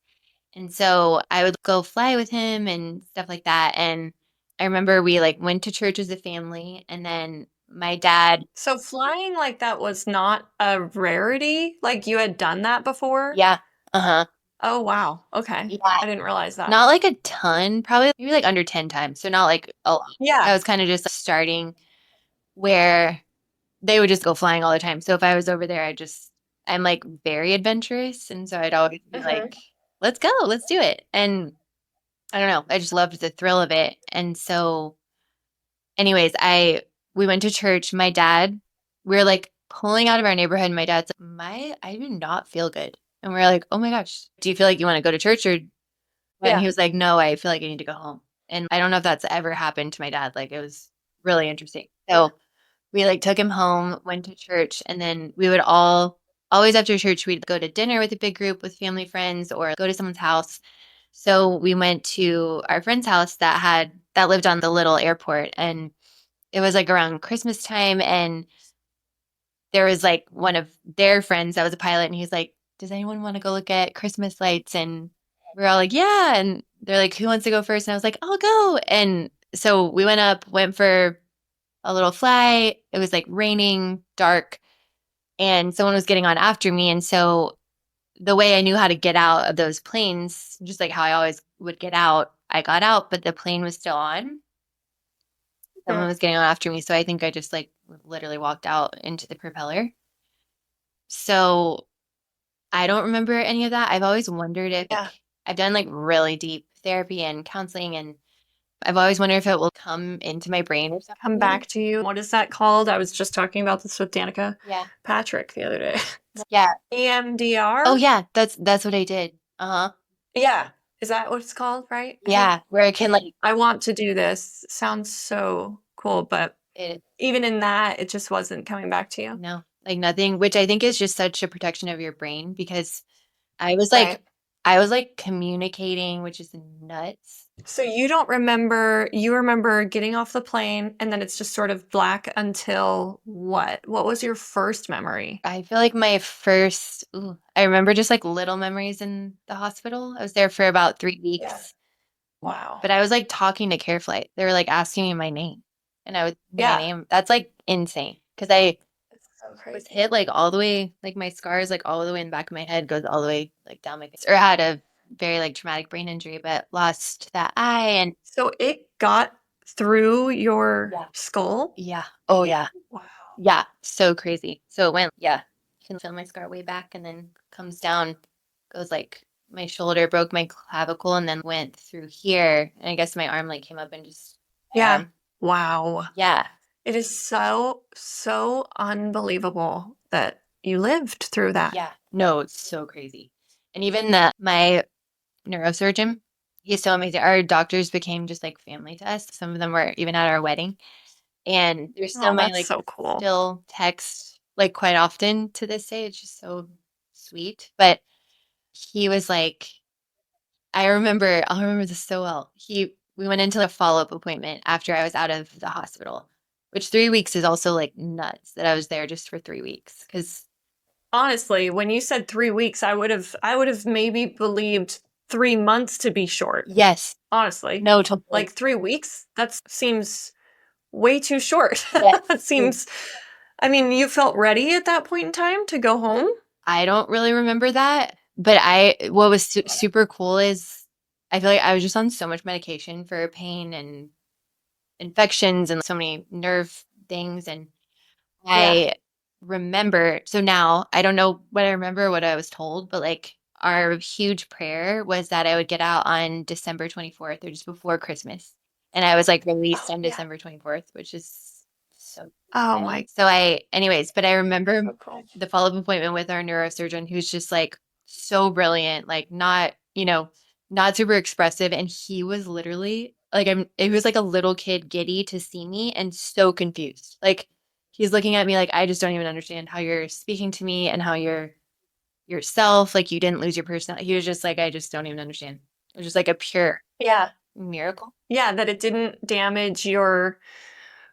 And so I would go fly with him and stuff like that. And I remember we like went to church as a family and then my dad, So flying like that was not a rarity? Like you had done that before? yeah, uh-huh. Oh, wow. Okay. Yeah. I didn't realize that. Not like a ton, probably maybe like under 10 times. So not like a lot. Yeah. I was kind of just starting where they would just go flying all the time. So if I was over there, I'm like very adventurous. And so I'd always be Hmm. like, let's go, let's do it. And I don't know, I just loved the thrill of it. And so, anyways, we went to church. We were like pulling out of our neighborhood. And my dad's like, I do not feel good. And we are like, oh my gosh, do you feel like you want to go to church or what? And Yeah. he was like, no, I feel like I need to go home. And I don't know if that's ever happened to my dad. Like it was really interesting. So we like took him home, went to church, and then we would all always after church we'd go to dinner with a big group with family friends or go to someone's house. So we went to our friend's house that lived on the little airport and it was like around Christmas time and there was like one of their friends that was a pilot and he's like, does anyone want to go look at Christmas lights? And we're all like, yeah. And they're like, who wants to go first? And I was like, I'll go. And so we went up, went for a little fly. It was like raining, dark, and someone was getting on after me. And so the way I knew how to get out of those planes, just like how I always would get out, I got out, but the plane was still on. Someone Mhm. was getting on after me. So I think I just like literally walked out into the propeller. So I don't remember any of that. I've always wondered if Yeah. I've done like really deep therapy and counseling, and I've always wondered if it will come into my brain or Come something. back to you. What is that called? I was just talking about this with Danica Yeah. Patrick the other day. Yeah. Oh EMDR? yeah, that's what I did. Uh-huh. Yeah. Is that what it's called, right? I think Yeah, where I can like I want to do this. Sounds so cool, but it even in that, it just wasn't coming back to you. no, like nothing, which I think is just such a protection of your brain because I was like Right. I was like communicating, which is nuts. So you don't remember, you remember getting off the plane and then it's just sort of black until what? What was your first memory? I feel like I remember just like little memories in the hospital. I was there for about 3 Yeah. weeks, Wow. but I was like talking to CareFlight. They were like asking me my name and I would say my Yeah. name. That's like insane because I It's so was crazy. hit like all the way, like my scars, like all the way in the back of my head goes all the way like down my face. Or had a very like traumatic brain injury, but lost that eye and So it got through your yeah, skull? yeah. Oh yeah. Wow. Yeah. So crazy. So it went, yeah. You can feel my scar way back and then comes down, goes like my shoulder, broke my clavicle, and then went through here. And I guess my arm like came up and just my Yeah. arm. Wow. Yeah. It is so, so unbelievable that you lived through that. Yeah. No, it's so crazy. And even my neurosurgeon. He's so amazing. Our doctors became just like family to us. Some of them were even at our wedding. And there's still Oh, my that's like so cool. still text like quite often to this day. It's just so sweet. But he was like, I'll remember this so well. We went into a follow-up appointment after I was out of the hospital, which 3 weeks is also like nuts that I was there just for 3 weeks. Cause Honestly, when you said 3 weeks, I would have maybe believed 3 months to be short. yes, Honestly, no, totally. like 3 weeks, that seems way too short. Yes. That seems. I mean, you felt ready at that point in time to go home. I don't really remember that, but what was super cool is I feel like I was just on so much medication for pain and infections and so many nerve things. And Yeah. I remember, so now I don't know what I remember, what I was told, but like our huge prayer was that I would get out on December 24th or just before Christmas. And I was like released Oh on yeah. December 24th, which is so Oh exciting. my. Anyways, but I remember So cool. the follow up appointment with our neurosurgeon who's just like so brilliant, like not, not super expressive. And he was literally like, it was like a little kid giddy to see me and so confused. Like, he's looking at me like, I just don't even understand how you're speaking to me and how you're yourself. Like, you didn't lose your personality. He was just like, I just don't even understand. It was just like a pure Yeah. miracle. Yeah, that it didn't damage your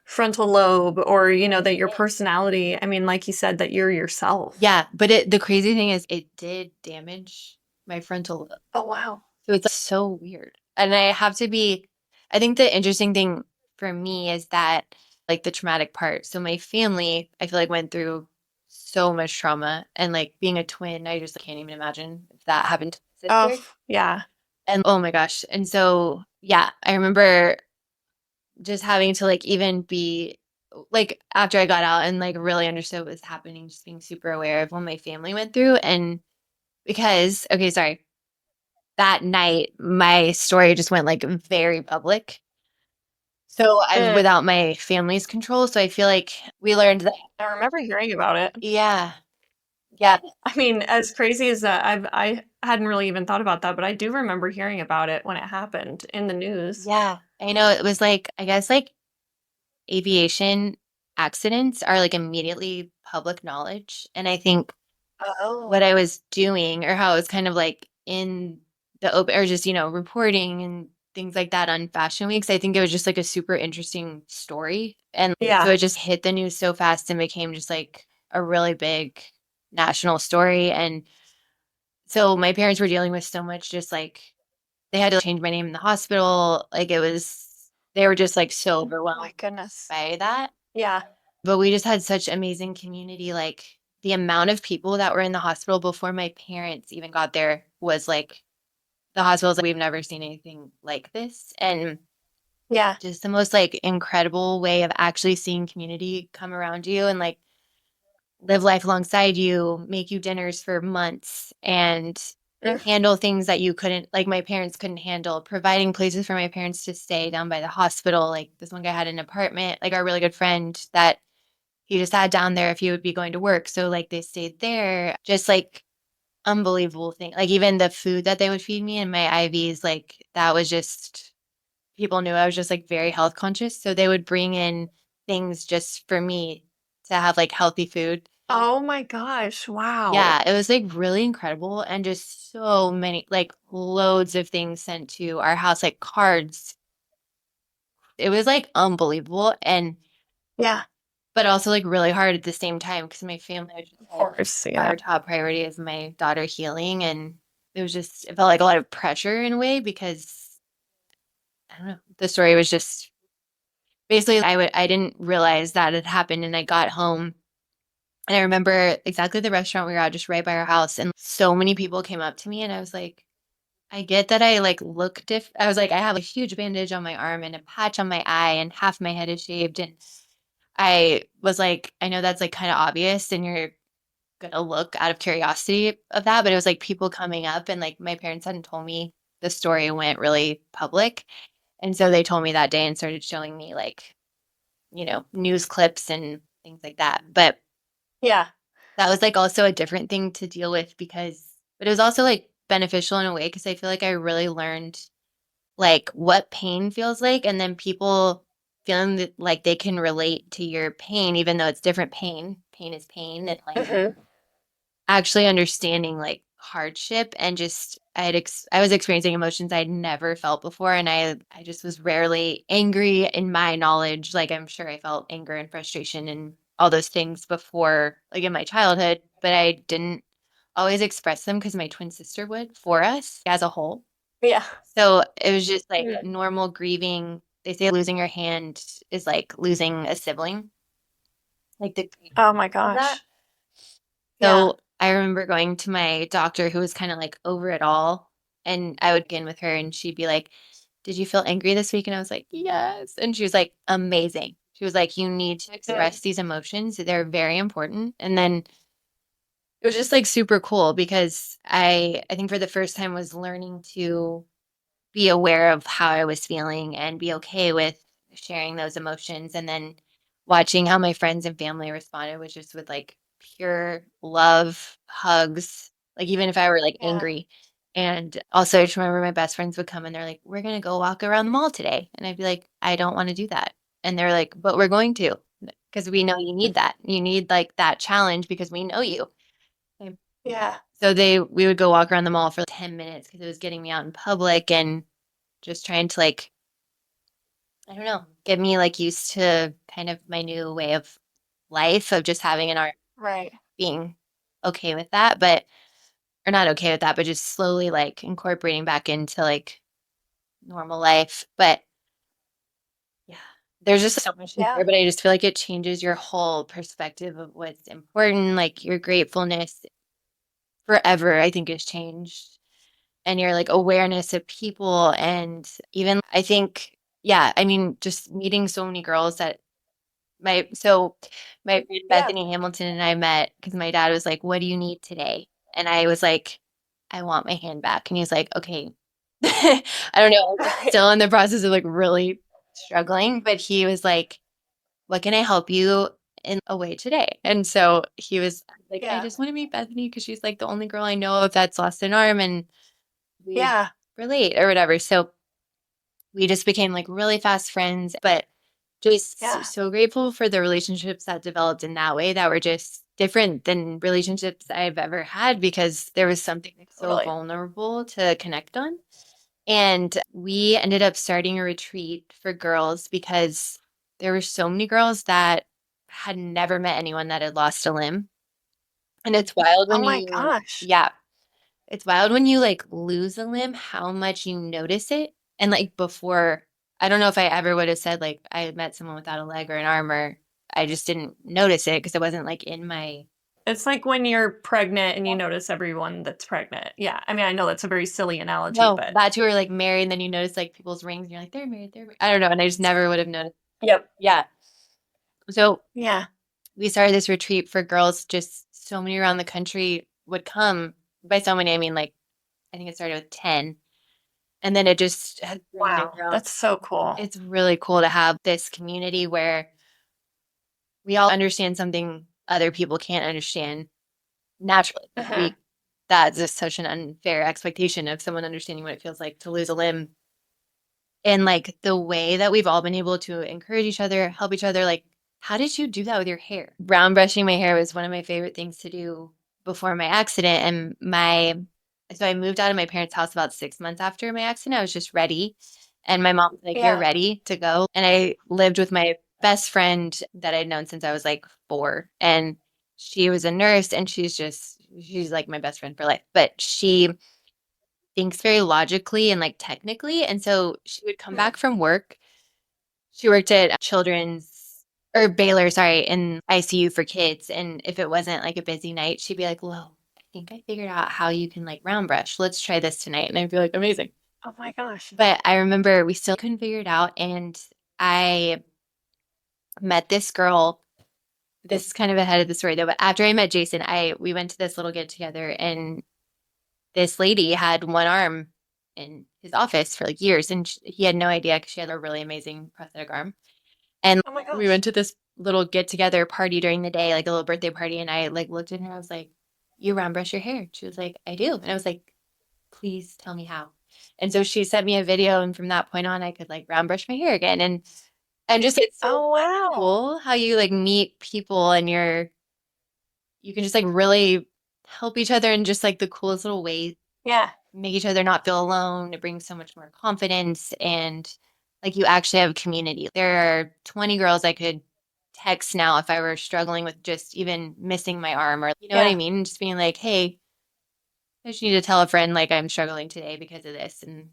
frontal lobe or, that your personality, I mean, like you said, that you're yourself. Yeah, but the crazy thing is it did damage my frontal lobe. Oh, wow. So it's like, so weird. And I think the interesting thing for me is that like the traumatic part. So my family, I feel like went through so much trauma and like being a twin, I just can't even imagine if that happened to my Oh, sister. yeah. And oh my gosh. And so, yeah, I remember just having to like even be like after I got out and like really understood what was happening, just being super aware of what my family went through. And because, okay, sorry, that night, my story just went like very public. So I was Mm. without my family's control. So I feel like we learned that, I remember hearing about it. yeah, yeah, I mean, as crazy as that, I hadn't really even thought about that, but I do remember hearing about it when it happened in the news. yeah. I know it was like, I guess like aviation accidents are like immediately public knowledge. And I think what Oh. I was doing or how it was kind of like in the open or just, reporting and things like that on fashion weeks. I think it was just like a super interesting story. And so Yeah. it just hit the news so fast and became just like a really big national story. And so my parents were dealing with so much, just like they had to change my name in the hospital. Like they were just like so My overwhelmed goodness. by that. Yeah. But we just had such amazing community, like, the amount of people that were in the hospital before my parents even got there was, like the hospital's like, "We've never seen anything like this," and Yeah. just the most, like, incredible way of actually seeing community come around you and, like, live life alongside you, make you dinners for months, and Mm. handle things that you couldn't like, my parents couldn't handle, providing places for my parents to stay down by the hospital, like, this one guy had an apartment, like, our really good friend that he just had down there if he would be going to work. So like they stayed there, just like unbelievable thing. Like even the food that they would feed me and my IVs, like that was just people knew I was just like very health conscious. So they would bring in things just for me to have like healthy food. Oh my gosh. Wow. Yeah, it was like really incredible and just so many like loads of things sent to our house, like cards. It was like unbelievable. And Yeah. but also, like, really hard at the same time because my family was just Of like, course. Yeah. our top priority is my daughter healing, and it felt like a lot of pressure in a way because, I don't know, the story was just basically I didn't realize that had happened, and I got home, and I remember exactly the restaurant we were at just right by our house, and so many people came up to me, and I was like, "I get that I, like, look I was like, "I have a huge bandage on my arm and a patch on my eye, and half my head is shaved," and I was like, "I know that's, like, kinda obvious, and you're gonna look out of curiosity of that, but it was like people coming up and like my parents hadn't told me the story went really public. And so they told me that day and started showing me like, news clips and things like that. But Yeah. that was like also a different thing to deal with but it was also like beneficial in a way because I feel like I really learned like what pain feels like and then people feeling that, like they can relate to your pain even though it's different pain. Pain is pain and like Hmm. actually understanding like, hardship, and just I was experiencing emotions I'd never felt before, and I just was rarely angry in my knowledge. Like, I'm sure I felt anger and frustration and all those things before, like, in my childhood, but I didn't always express them because my twin sister would for us as a whole. Yeah. So it was just like Mhm. normal grieving. They say losing your hand is like losing a sibling, like the grief Oh my of that. gosh. Yeah. So I remember going to my doctor who was kind of like over it all. And I would get in with her and she'd be like, "Did you feel angry this week?" And I was like, "Yes." And she was like, "Amazing." She was like, "You need to Mm. express these emotions. They're very important." And then it was just like super cool because I think for the first time was learning to be aware of how I was feeling and be okay with sharing those emotions. And then watching how my friends and family responded was just with like pure love, hugs, like even if I were like Yeah. angry. And also, I just remember my best friends would come and they're like, "We're going to go walk around the mall today." And I'd be like, "I don't want to do that." And they're like, "But we're going to because we know you need that. You need like that challenge because we know you." And Yeah. so we would go walk around the mall for 10 minutes because it was getting me out in public and just trying to like, I don't know, get me like used to kind of my new way of life of just having an art, Right. being okay with that, but or not okay with that, but just slowly like incorporating back into like normal life. But yeah, there's just so much to Yeah. share, but I just feel like it changes your whole perspective of what's important, like your gratefulness forever, I think has changed. And your like awareness of people and even I think, yeah, I mean, just meeting so many girls that my friend Yeah. Bethany Hamilton and I met because my dad was like, "What do you need today?" And I was like, "I want my hand back." And he's like, "Okay." I don't know. I'm Right. still in the process of like really struggling, but he was like, "What can I help you in a way today?" And so he was like, "I Yeah. just want to meet Bethany because she's like the only girl I know of that's lost an arm and we Yeah. relate or whatever." So we just became like really fast friends, but just Yeah. so grateful for the relationships that developed in that way that were just different than relationships I've ever had because there was something like so Totally. vulnerable to connect on. And we ended up starting a retreat for girls because there were so many girls that had never met anyone that had lost a limb. And it's wild Oh when my you, gosh. yeah, it's wild when you, like, lose a limb, how much you notice it, and, like, before I don't know if I ever would have said, like, I had met someone without a leg or an arm, or I just didn't notice it because it wasn't, like, in my It's like when you're pregnant and you notice everyone that's pregnant. Yeah. I mean, I know that's a very silly analogy, no, but that too, or, like, married, and then you notice, like, people's rings, and you're like, they're married." I don't know, and I just never would have noticed. yep. Yeah. So, Yeah. we started this retreat for girls, just so many around the country would come. By so many, I mean, like, I think it started with 10, and then it just has grown and Wow. grown. That's so cool. It's really cool to have this community where we all understand something other people can't understand naturally. Like Mhm. that's just such an unfair expectation of someone understanding what it feels like to lose a limb. And like the way that we've all been able to encourage each other, help each other, like, how did you do that with your hair? Brown brushing my hair was one of my favorite things to do before my accident. And so I moved out of my parents' house about 6 months after my accident. I was just ready. And my mom was like, "You're Yeah. ready to go." And I lived with my best friend that I'd known since I was like 4. And she was a nurse and she's like my best friend for life. But she thinks very logically and like technically. And so she would come Mhm. back from work. She worked at Children's or Baylor, sorry, in ICU for kids. And if it wasn't like a busy night, she'd be like, "Whoa, I think I figured out how you can like round brush. Let's try this tonight." And I'd be like, "Amazing." Oh my gosh. But I remember we still couldn't figure it out. And I met this girl. This is kind of ahead of the story though, but after I met Jason, I we went to this little get together and this lady had one arm in his office for like years and he had no idea because she had a really amazing prosthetic arm. And Oh my we gosh. went to this little get together party during the day, like a little birthday party, and I like looked at her, I was like, "You round brush your hair?" She was like, "I do." And I was like, "Please tell me how." And so she sent me a video and from that point on I could like round brush my hair again. And just it's so Oh wow. cool how you like meet people and you can just like really help each other in just like the coolest little ways, Yeah. make each other not feel alone. It brings so much more confidence and like you actually have community. There are 20 girls I could text now if I were struggling with just even missing my arm or you know what I Yeah. mean? Just being like, hey, I just need to tell a friend like I'm struggling today because of this. And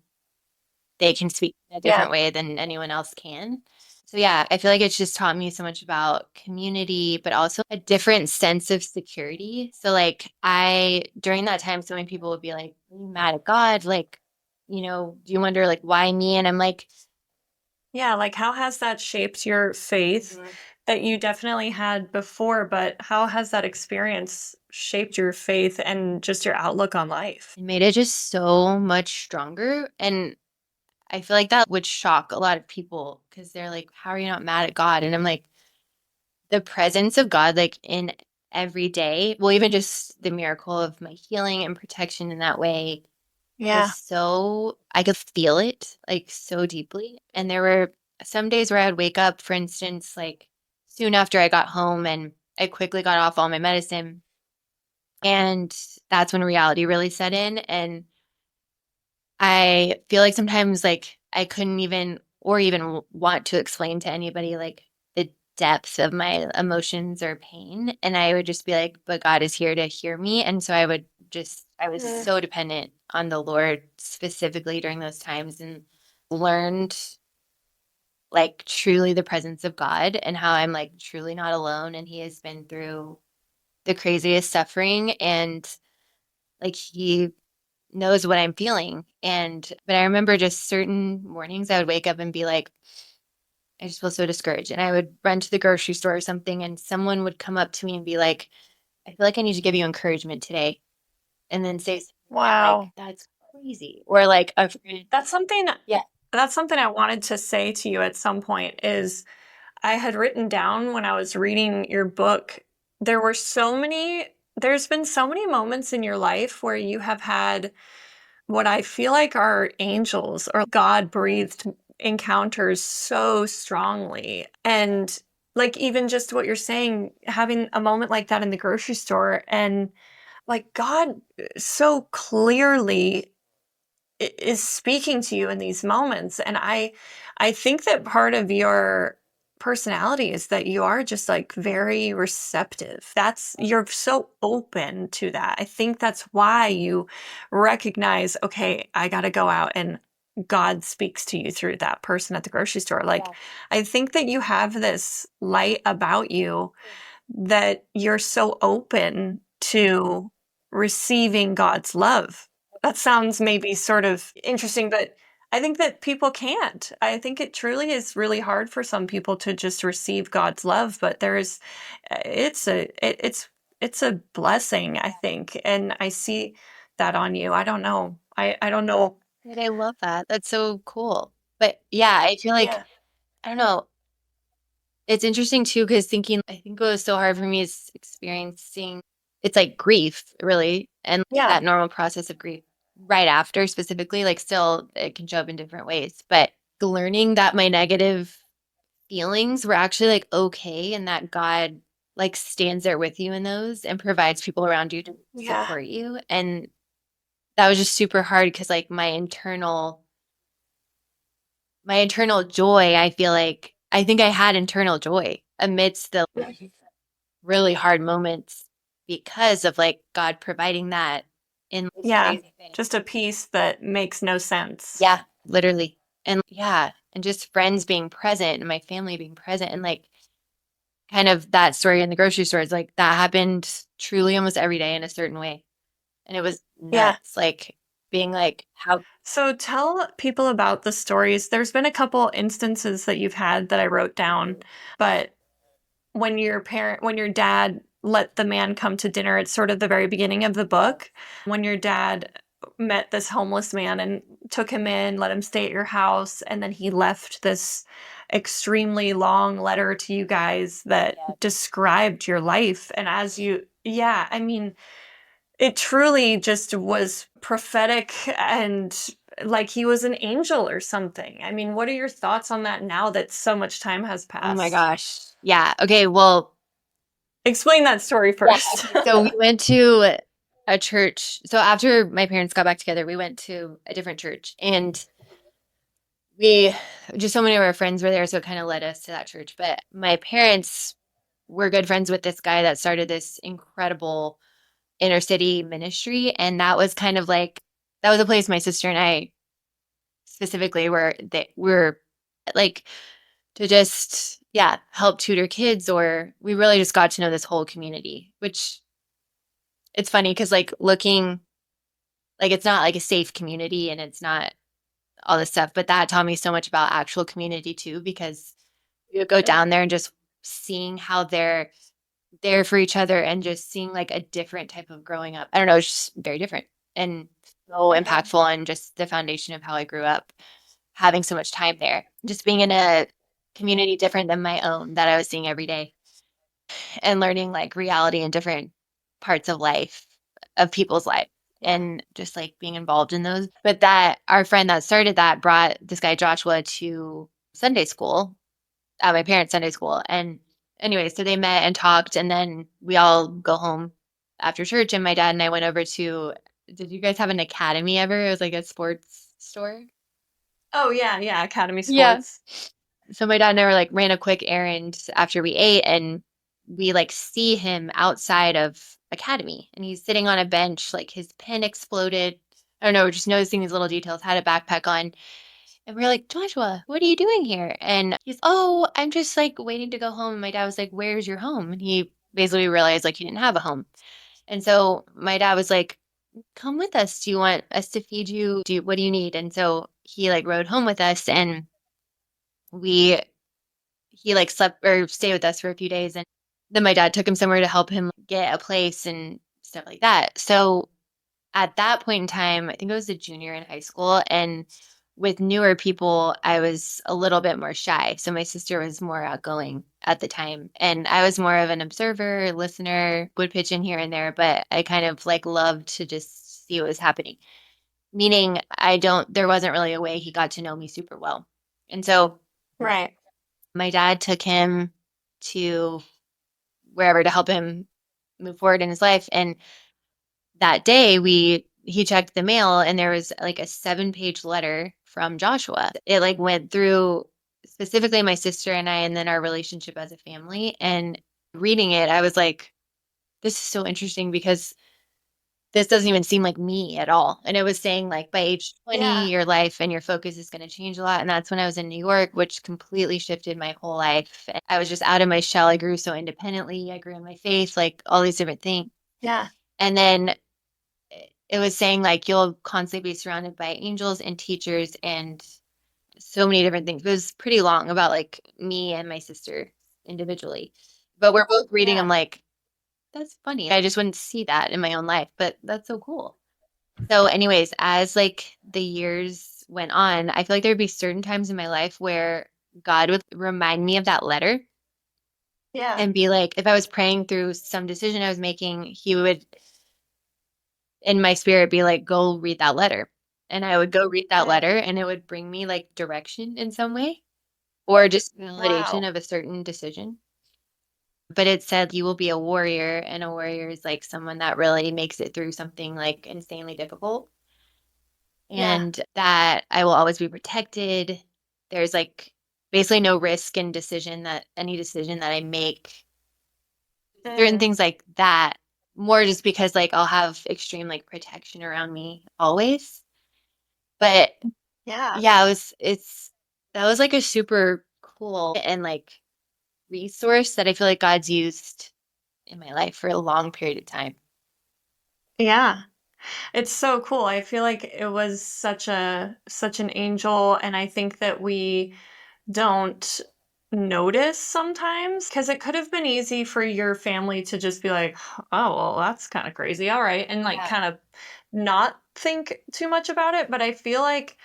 they can speak in a Yeah. different way than anyone else can. So yeah, I feel like it's just taught me so much about community, but also a different sense of security. So like I during that time, so many people would be like, "Are you mad at God? Like, do you wonder like why me?" And I'm like, Yeah, like, how has that shaped your faith Mhm. that you definitely had before, but how has that experience shaped your faith and just your outlook on life? It made it just so much stronger. And I feel like that would shock a lot of people because they're like, "How are you not mad at God?" And I'm like, the presence of God, like, in every day well, even just the miracle of my healing and protection in that way was Yeah. so I could feel it, like, so deeply, and there were some days where I would wake up, for instance, like, soon after I got home, and I quickly got off all my medicine, and that's when reality really set in, and I feel like sometimes, like, I couldn't even or even want to explain to anybody, like, the depth of my emotions or pain, and I would just be like, "But God is here to hear me," and so I was Mm. so dependent on the Lord specifically during those times and learned, like, truly the presence of God and how I'm, like, truly not alone, and He has been through the craziest suffering, and, like, He knows what I'm feeling, but I remember just certain mornings I would wake up and be like, "I just feel so discouraged," and I would run to the grocery store or something, and someone would come up to me and be like, "I feel like I need to give you encouragement today," and then say something, and I'm like, Wow. "That's crazy," or like a friend. That's something Yeah. that's something I wanted to say to you at some point is I had written down when I was reading your book, there were so many there's been so many moments in your life where you have had what I feel like are angels or God breathed encounters so strongly. And like even just what you're saying, having a moment like that in the grocery store and like God so clearly is speaking to you in these moments. And I think that part of your personality is that you are just like very receptive. That's you're so open to that. I think that's why you recognize, okay, I got to go out and God speaks to you through that person at the grocery store. Like Yeah. I think that you have this light about you that you're so open to receiving God's love. That sounds maybe sort of interesting, but I think that people can't. I think it truly is really hard for some people to just receive God's love, but there's it's a blessing, I think, and I see that on you. I don't know. I don't know. And I love that. That's so cool. But yeah, I feel like Yeah. I don't know. It's interesting too, because thinking I think what was so hard for me is experiencing it's like grief, really, and Yeah. that normal process of grief right after specifically, like still it can show up in different ways. But learning that my negative feelings were actually like okay and that God like stands there with you in those and provides people around you to Yeah. support you. And that was just super hard because like my internal joy, I feel like I think I had internal joy amidst the really hard moments because of, like, God providing that in this Yeah. crazy thing. Just a piece that makes no sense. Yeah, literally. And yeah, and just friends being present and my family being present and, like, kind of that story in the grocery store is, like, that happened truly almost every day in a certain way, and it was Yeah. nuts, like, being like, "How." So tell people about the stories. There's been a couple instances that you've had that I wrote down, but when your dad let the man come to dinner, it's sort of the very beginning of the book. When your dad met this homeless man and took him in, let him stay at your house, and then he left this extremely long letter to you guys that Yeah. described your life. And as you, yeah, I mean, it truly just was prophetic and like he was an angel or something. I mean, what are your thoughts on that now that so much time has Oh my passed? gosh. Yeah, okay, well Explain that story yeah, first. okay, so we went to a church. So after my parents got back together, we went to a different church, and we just so many of our friends were there, so it kind of led us to that church. But my parents were good friends with this guy that started this incredible inner city ministry, and that was kind of like that was a place my sister and I specifically were they were like to just help tutor kids, or we really just got to know this whole community, which it's funny because like looking like it's not like a safe community and it's not all this stuff, but that taught me so much about actual community too, because you go Yeah. down there and just seeing how they're there for each other and just seeing like a different type of growing up. I don't know, it's just very different and so Yeah. impactful on just the foundation of how I grew up, having so much time there, just being in a community different than my own that I was seeing every day and learning like reality in different parts of life, of people's life, Yeah. and just like being involved in those. But that our friend that started that brought this guy Joshua to Sunday school at my parents' Sunday school. And anyway, so they met and talked, and then we all go home after church. And my dad and I went over to, did you guys have an academy ever? It was like a sports store. Oh, yeah, yeah, Academy Yeah. Sports. So my dad and I were like ran a quick errand after we ate, and we like see him outside of Academy, and he's sitting on a bench, like his pen exploded. I don't know, we're just noticing these little details, had a backpack on. And we are like, Joshua, what are you doing here? And he's, oh, I'm just like waiting to go home. And my dad was like, where's your home? And he basically realized like he didn't have a home. And so my dad was like, come with us. Do you want us to feed you? What do you need? And so he like rode home with us, and we he like slept or stayed with us for a few days, and then my dad took him somewhere to help him get a place and stuff like that. So at that point in time, I think I was a junior in high school, and with newer people, I was a little bit more shy. So my sister was more outgoing at the time, and I was more of an observer, listener, would pitch in here and there, but I kind of like loved to just see what was happening. Meaning there wasn't really a way he got to know me super well. And so Right. my dad took him to wherever to help him move forward in his life. And that day he checked the mail, and there was like a 7-page letter from Joshua. It like went through specifically my sister and I, and then our relationship as a family. And reading it, I was like, this is so interesting because this doesn't even seem like me at all. And it was saying like by age 20, Yeah. your life and your focus is going to change a lot. And that's when I was in New York, which completely shifted my whole life. And I was just out of my shell. I grew so independently. I grew in my faith, like all these different things. Yeah. And then it was saying like you'll constantly be surrounded by angels and teachers and so many different things. It was pretty long about like me and my sister individually. But we're both reading them Yeah. like, that's funny. I just wouldn't see that in my own life, but that's so cool. So, anyways, as like the years went on, I feel like there'd be certain times in my life where God would remind me of that letter Yeah. and be like, if I was praying through some decision I was making, he would, in my spirit, be like, go read that letter. And I would go read that Right. letter, and it would bring me like direction in some way or just validation Wow. of a certain decision. But it said you will be a warrior, and a warrior is like someone that really makes it through something like insanely difficult, Yeah. and that I will always be protected. There's like basically no risk in decision that any decision that I make, certain Mm. things like that, more just because like I'll have extreme like protection around me always. But Yeah. yeah, it's that was like a super cool and like resource that I feel like God's used in my life for a long period of time. Yeah. It's so cool. I feel like it was such an angel, and I think that we don't notice sometimes because it could have been easy for your family to just be like, oh, well, that's kind of crazy. All right. And like Yeah. kind of not think too much about it. But I feel like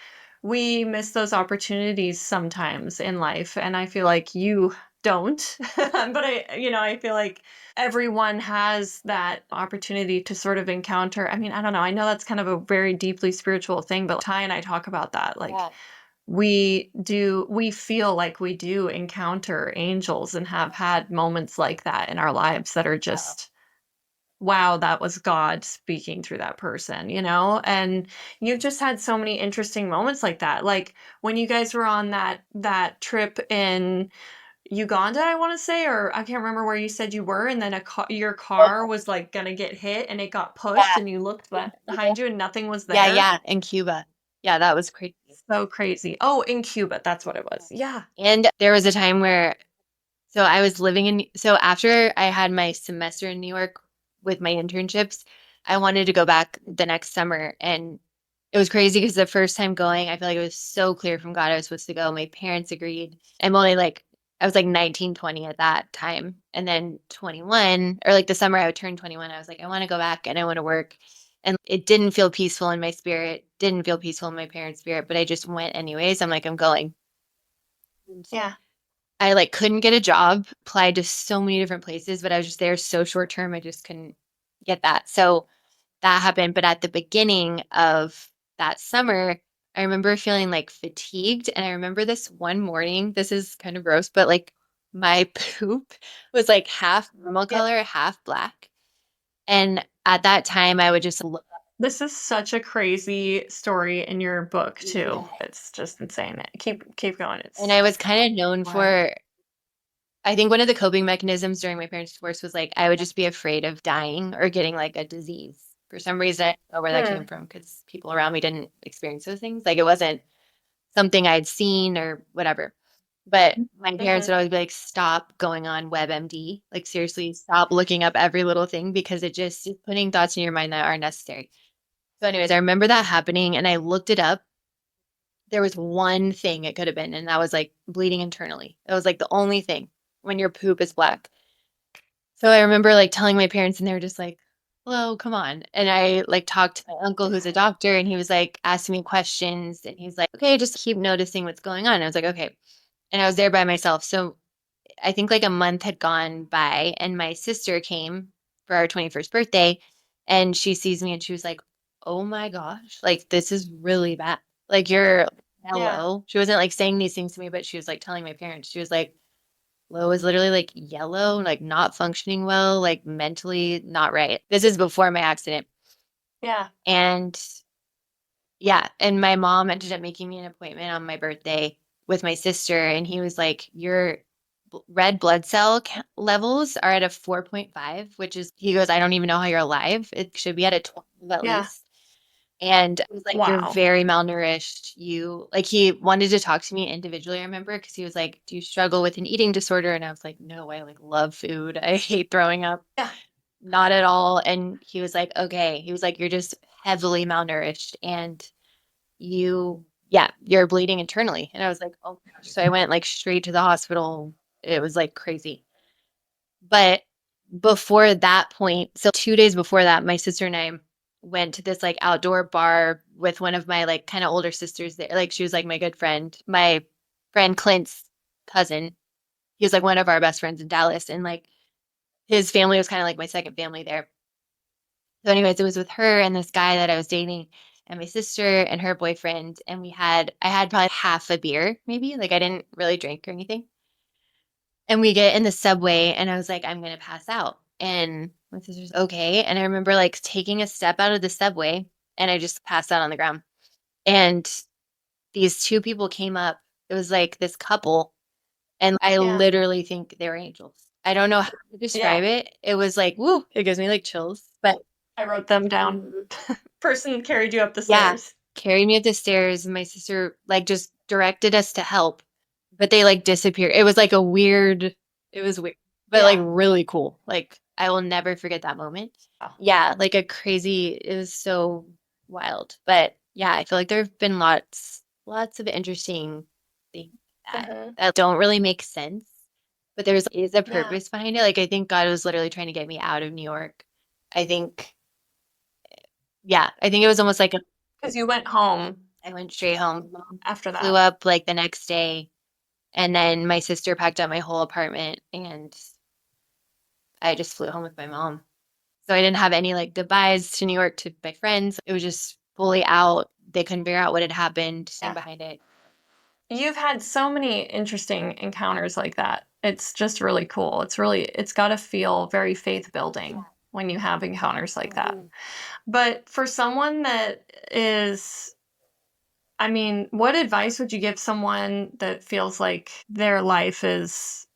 we miss those opportunities sometimes in life. And I feel like you don't. But I feel like everyone has that opportunity to sort of encounter. I mean, I don't know. I know that's kind of a very deeply spiritual thing, but Ty and I talk about that. Like, Yeah. we feel like we do encounter angels and have had moments like that in our lives that are Uh-oh. just wow, that was God speaking through that person, you know? And you've just had so many interesting moments like that. Like when you guys were on that trip in Uganda, I want to say, or I can't remember where you said you were, and then your car was like gonna get hit and it got pushed Yeah. and you looked In behind Cuba. you and nothing was Yeah, there. yeah, in Cuba. Yeah, that was crazy. So crazy. Oh, in Cuba, that's what it was. Yeah. And there was a time where so I was living in so after I had my semester in New York with my internships, I wanted to go back the next summer. And it was crazy because the first time going, I feel like it was so clear from God I was supposed to go. My parents agreed. I'm only like I was like 19, 20 at that time. And then 21, or like the summer I would turn 21, I was like, I want to go back and I want to work. And it didn't feel peaceful in my spirit, didn't feel peaceful in my parents' spirit, but I just went anyways. I'm like, I'm going. Yeah. I like couldn't get a job, applied to so many different places, but I was just there so short term, I just couldn't get that. So that happened. But at the beginning of that summer, I remember feeling like fatigued. And I remember this one morning, this is kind of gross, but like my poop was like half normal Yeah. color, half black. And at that time, I would just look up. This is such a crazy story in your book too. Yeah. It's just insane. Keep going. And It's I was kind of known wild. for I think one of the coping mechanisms during my parents' divorce was like I would just be afraid of dying or getting like a disease. For some reason, I don't know where that came Hmm. from because people around me didn't experience those things. Like it wasn't something I'd seen or whatever. But my parents Hmm. would always be like, stop going on WebMD. Like seriously, stop looking up every little thing because it just is putting thoughts in your mind that are necessary. So, anyways, I remember that happening and I looked it up. There was one thing it could have been, and that was like bleeding internally. It was like the only thing when your poop is black. So I remember like telling my parents and they were just like, "Hello, come on." And I like talked to my uncle who's a doctor and he was like asking me questions and he's like, "Okay, just keep noticing what's going on." I was like, "Okay." And I was there by myself. So I think like a month had gone by and my sister came for our 21st birthday and she sees me and she was like, "Oh my gosh, like this is really bad. Like you're Yeah. hello." She wasn't like saying these things to me, but she was like telling my parents. She was like, Lo is literally like yellow, like not functioning well, like mentally not right. This is before my accident. Yeah. And yeah, and my mom ended up making me an appointment on my birthday with my sister. And he was like, Your red blood cell levels are at a 4.5, which is, he goes, I don't even know how you're alive. It should be at a 12 at Yeah. least. And I was like, you're Wow. very malnourished. You like he wanted to talk to me individually, I remember, because he was like, do you struggle with an eating disorder? And I was like, no, I like love food. I hate throwing up. Yeah. Not at all. And he was like, okay. He was like, you're just heavily malnourished and yeah, you're bleeding internally. And I was like, oh my gosh. So I went like straight to the hospital. It was like crazy. But before that point, so 2 days before that, my sister and I went to this like outdoor bar with one of my like kind of older sisters there. Like she was like my good friend, my friend Clint's cousin. He was like one of our best friends in Dallas, and like his family was kind of like my second family there. So, anyways, it was with her and this guy that I was dating, and my sister and her boyfriend, and I had probably half a beer, maybe. Like I didn't really drink or anything. And we get in the subway, and I was like, I'm gonna pass out. And my sister's okay. And I remember like taking a step out of the subway, and I just passed out on the ground. And these two people came up. It was like this couple, and I Yeah. literally think they were angels. I don't know how to Yeah. describe it. It was like, woo, it gives me like chills. But I wrote them down. Person carried you up the yeah, stairs. carried me up the stairs. And my sister like just directed us to help, but they like disappeared. It was like it was weird, but like Yeah. really cool. Like I will never forget that moment. Oh. Yeah, like a crazy, it was so wild. But yeah, I feel like there have been lots of interesting things Mhm. that don't really make sense, but there's is a Yeah. purpose behind it. Like I think God was literally trying to get me out of New York. I think, yeah, I think it was almost like Because you went home I went straight home. Mom after flew that. up like the next day, and then my sister packed up my whole apartment, and I just flew home with my mom. So I didn't have any like goodbyes to New York to my friends. It was just fully out. They couldn't figure out what had happened, stand Yeah. behind it. You've had so many interesting encounters like that. It's just really cool. It's got to feel very faith building. when you have encounters like that. Mhm. But for someone that is, I mean, what advice would you give someone that feels like their life is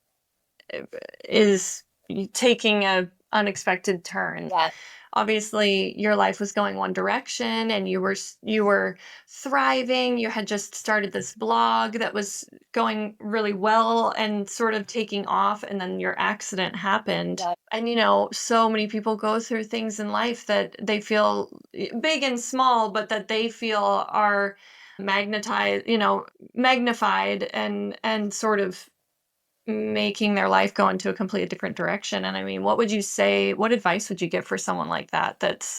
taking a unexpected turn? Yeah. Obviously, your life was going one direction and you were thriving. You had just started this blog that was going really well and sort of taking off, and then your accident happened. Yeah. And so many people go through things in life that they feel big and small, but that they feel are magnetized, magnified and sort of making their life go into a completely different direction. And I mean, what advice would you give for someone like that that's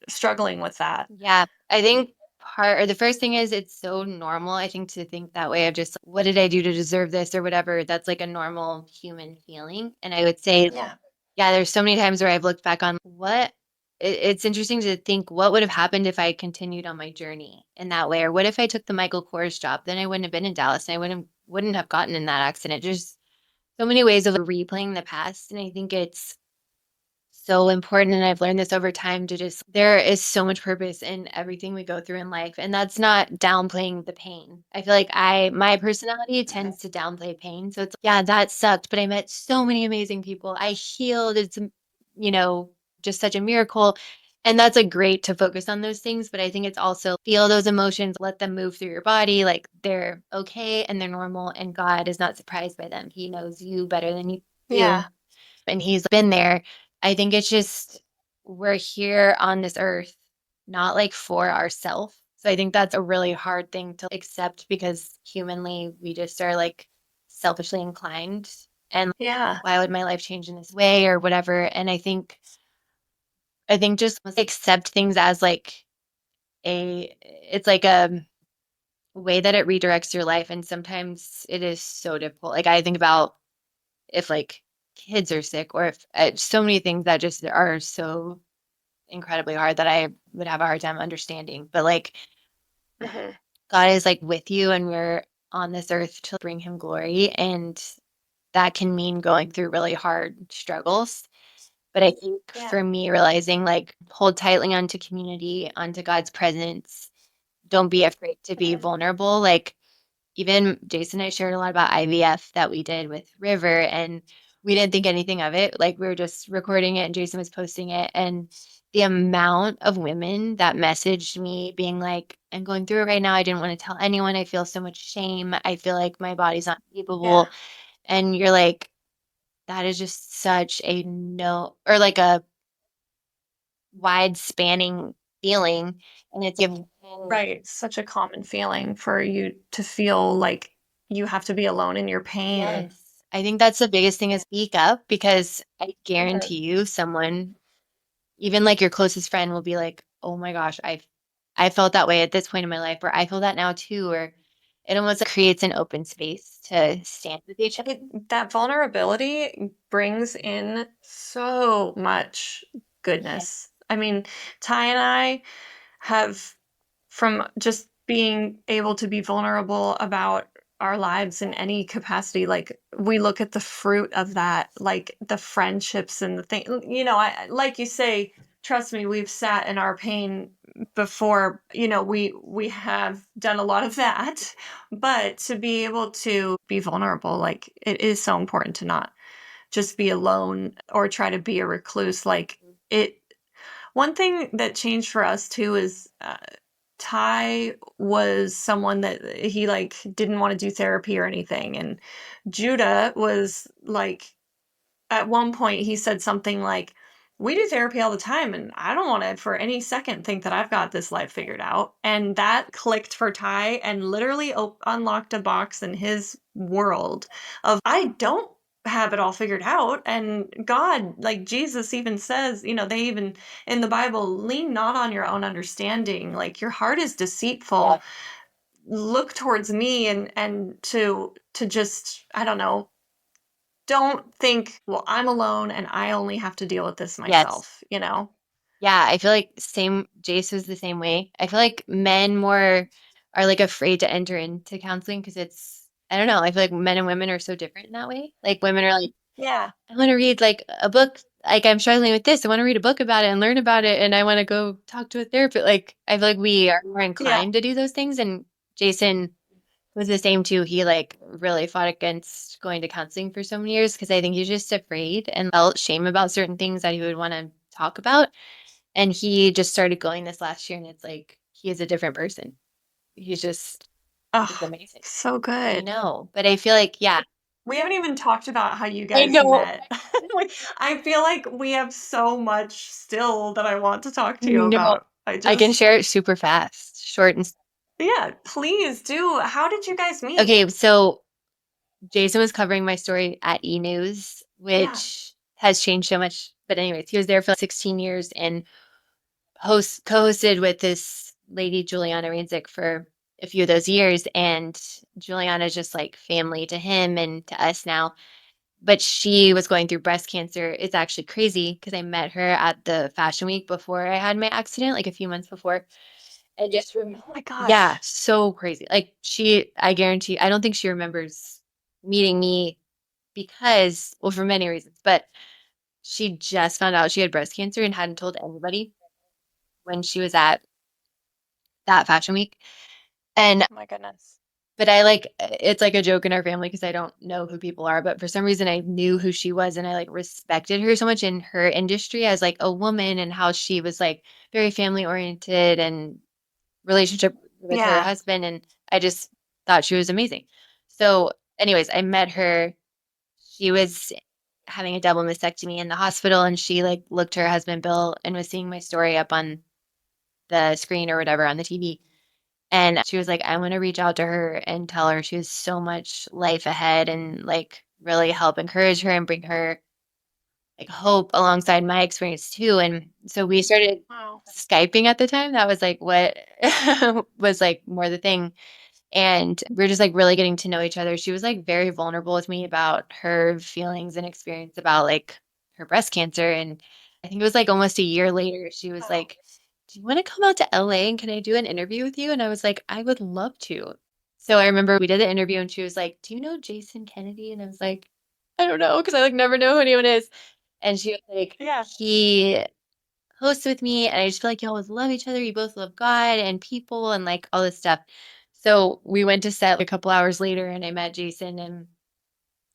struggling with that? Yeah, I think part or the first thing is it's so normal, I think, to think that way of just what did I do to deserve this or whatever. That's like a normal human feeling. And I would say, Yeah. yeah, there's so many times where I've looked back on it's interesting to think what would have happened if I continued on my journey in that way, or what if I took the Michael Kors job? Then I wouldn't have been in Dallas, and I wouldn't have gotten in that accident. Just so many ways of replaying the past, and I think it's so important, and I've learned this over time to just there is so much purpose in everything we go through in life, and that's not downplaying the pain. I feel like my personality Mhm. tends to downplay pain, so it's yeah, that sucked, but I met so many amazing people. I healed. You know, just such a miracle. And that's like great to focus on those things, but I think it's also feel those emotions, let them move through your body, like they're okay and they're normal, and God is not surprised by them. He knows you better than you do Yeah. and he's been there. I think it's just we're here on this earth, not like for ourselves. So I think that's a really hard thing to accept because humanly we just are like selfishly inclined and Yeah. why would my life change in this way or whatever. And I think just accept things as like it's like a way that it redirects your life and sometimes it is so difficult. Like I think about if like kids are sick or if so many things that just are so incredibly hard that I would have a hard time understanding. But like Mhm. God is like with you and we're on this earth to bring him glory and that can mean going through really hard struggles. But I think Yeah. for me realizing like hold tightly onto community, onto God's presence. Don't be afraid to be Mhm. vulnerable. Like even Jason and I shared a lot about IVF that we did with River, and we didn't think anything of it. Like we were just recording it, and Jason was posting it, and the amount of women that messaged me being like, "I'm going through it right now. I didn't want to tell anyone. I feel so much shame. I feel like my body's not Yeah. capable." And you're like, that is just such a no, or like a wide spanning feeling, and it's give. Right. Such a common feeling for you to feel like you have to be alone in your pain. Yes. I think that's the biggest thing is speak up because I Mhm. guarantee you someone, even like your closest friend will be like, "Oh my gosh, I felt that way at this point in my life," or "I feel that now too," or it almost creates an open space to stand with each other. That vulnerability brings in so much Yeah. goodness. I mean, Ty and I have, from just being able to be vulnerable about our lives in any capacity, like we look at the fruit of that, like the friendships and the thing, like you say, trust me, we've sat in our pain before. We have done a lot of that, but to be able to be vulnerable, like it is so important to not just be alone or try to be a recluse. Like it one thing that changed for us too is Ty was someone that he like didn't want to do therapy or anything, and Judah was like, at one point he said something like, we do therapy all the time and I don't want to for any second think that I've got this life figured out. And that clicked for Ty and literally unlocked a box in his world of, I don't have it all figured out. And God, like Jesus even says, they even in the Bible, lean not on your own understanding, like your heart is Yeah. deceitful, look towards me. And to just, I don't know, don't think, well, I'm alone and I only have to deal with this Yes. myself. Yeah, I feel like same Jace was the same way. I feel like men more are like afraid to enter into counseling because it's I don't know, I feel like men and women are so different in that way. Like women are like Yeah. I want to read like a book. Like I'm struggling with this. I want to read a book about it and learn about it. And I want to go talk to a therapist. Like I feel like we are more Yeah. inclined to do those things. And Jason was the same too. He like really fought against going to counseling for so many years because I think he's just afraid and felt shame about certain things that he would want to talk about. And he just started going this last year, and it's like he is a different person. He's just it's Oh, amazing. so I good. know, but I feel like yeah, We haven't even talked about how you I guys know. met. I feel like we have so much still that I want to talk to you No, about. I I can just, share it super fast, short and yeah, please do. How did you guys meet? okay. So Jason was covering my story at E News, Yeah. which has changed so much. But anyways, he was there for like 16 years and co-hosted with this lady Juliana Rancic for a few of those years. And Juliana's just like family to him and to us now. But she was going through breast cancer. It's actually crazy because I met her at the Fashion Week before I had my accident, like a few months before. And just Oh my yeah, gosh. so crazy. Like I guarantee, I don't think she remembers meeting me because, well, for many reasons, but she just found out she had breast cancer and hadn't told anybody when she was at that Fashion Week. And Oh my goodness. but I like it's like a joke in our family because I don't know who people are, but for some reason I knew who she was and I like respected her so much in her industry as like a woman and how she was like very family oriented and relationship with her Yeah. husband and I just thought she was amazing. So anyways, I met her. She was having a double mastectomy in the hospital and she like looked her husband Bill and was seeing my story up on the screen or whatever on the TV. And she was like, I want to reach out to her and tell her she has so much life ahead and like really help encourage her and bring her like hope alongside my experience too. And so we started Wow. Skyping at the time. That was like what was like more the thing. And we are just like really getting to know each other. She was like very vulnerable with me about her feelings and experience about like her breast cancer. And I think it was like almost a year later, she was Wow. like, do you want to come out to LA and can I do an interview with you? And I was like, I would love to. So I remember we did the interview and she was like, do you know Jason Kennedy? And I was like, I don't know, because I like never know who anyone is. And she was like, Yeah. he hosts with me, and I just feel like y'all would love each other. You both love God and people and like all this stuff. So we went to set like, a couple hours later, and I met Jason, and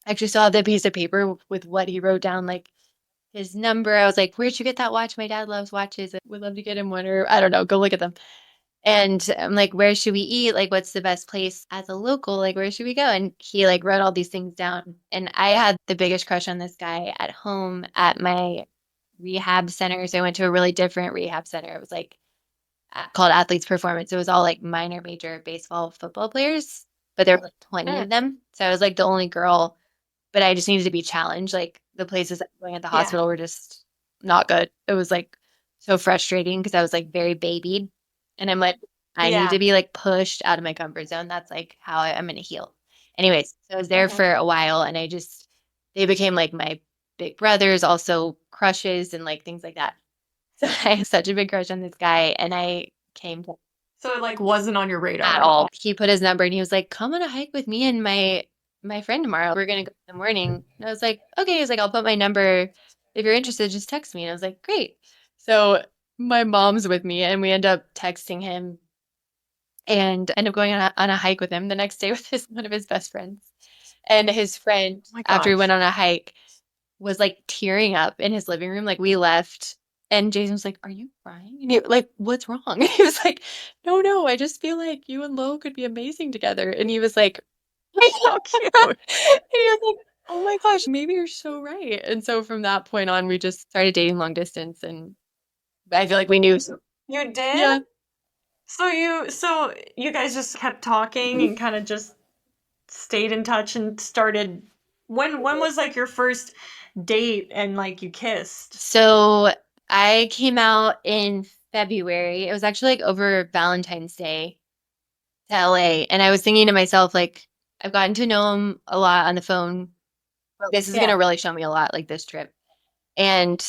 I actually saw the piece of paper with what he wrote down, like his number. I was like, "Where'd you get that watch? My dad loves watches. I would love to get him one, or I don't know. Go look at them." And I'm like, "Where should we eat? Like, what's the best place as a local? Like, where should we go?" And he like wrote all these things down. And I had the biggest crush on this guy at home at my rehab center. So I went to a really different rehab center. It was like called Athletes Performance. It was all like minor, major baseball, football players, but there were like 20 Mm. of them. So I was like the only girl, but I just needed to be challenged. Like the places that were going at the Yeah. hospital were just not good. It was like so frustrating because I was like very babied. And I'm like, I need to Yeah. be like pushed out of my comfort zone. That's like how I'm going to heal. Anyways, so I was there Hmm. for a while and they became like my big brothers, also crushes and like things like that. So I have such a big crush on this guy, and I came to So it like wasn't on your radar at at all. all. He put his number and he was like, "Come on a hike with me and my friend tomorrow. We're gonna go in the morning." And I was like, "Okay." He's like, "I'll put my number. If you're interested, just text me." And I was like, "Great." So my mom's with me, and we end up texting him and end up going on a hike with him the next day with his one of his best friends. And his friend, Oh my after we went gosh. on a hike, was like tearing up in his living room. Like we left and Jason was like, "Are you crying?" And he like, "What's wrong?" And he was like, "No, no, I just feel like you and Lo could be amazing together." And he was like, So cute. and he was like, "Oh my gosh, maybe you're so right." And so from that point on, we just started dating long distance and I feel like we knew. So, You did? yeah. So you guys just kept talking and kind of just stayed in touch and started when was like your first date and like you kissed? So I came out in February. It was actually like over Valentine's Day to LA. And I was thinking to myself, like, I've gotten to know him a lot on the phone. This is Yeah. gonna really show me a lot, like this trip. And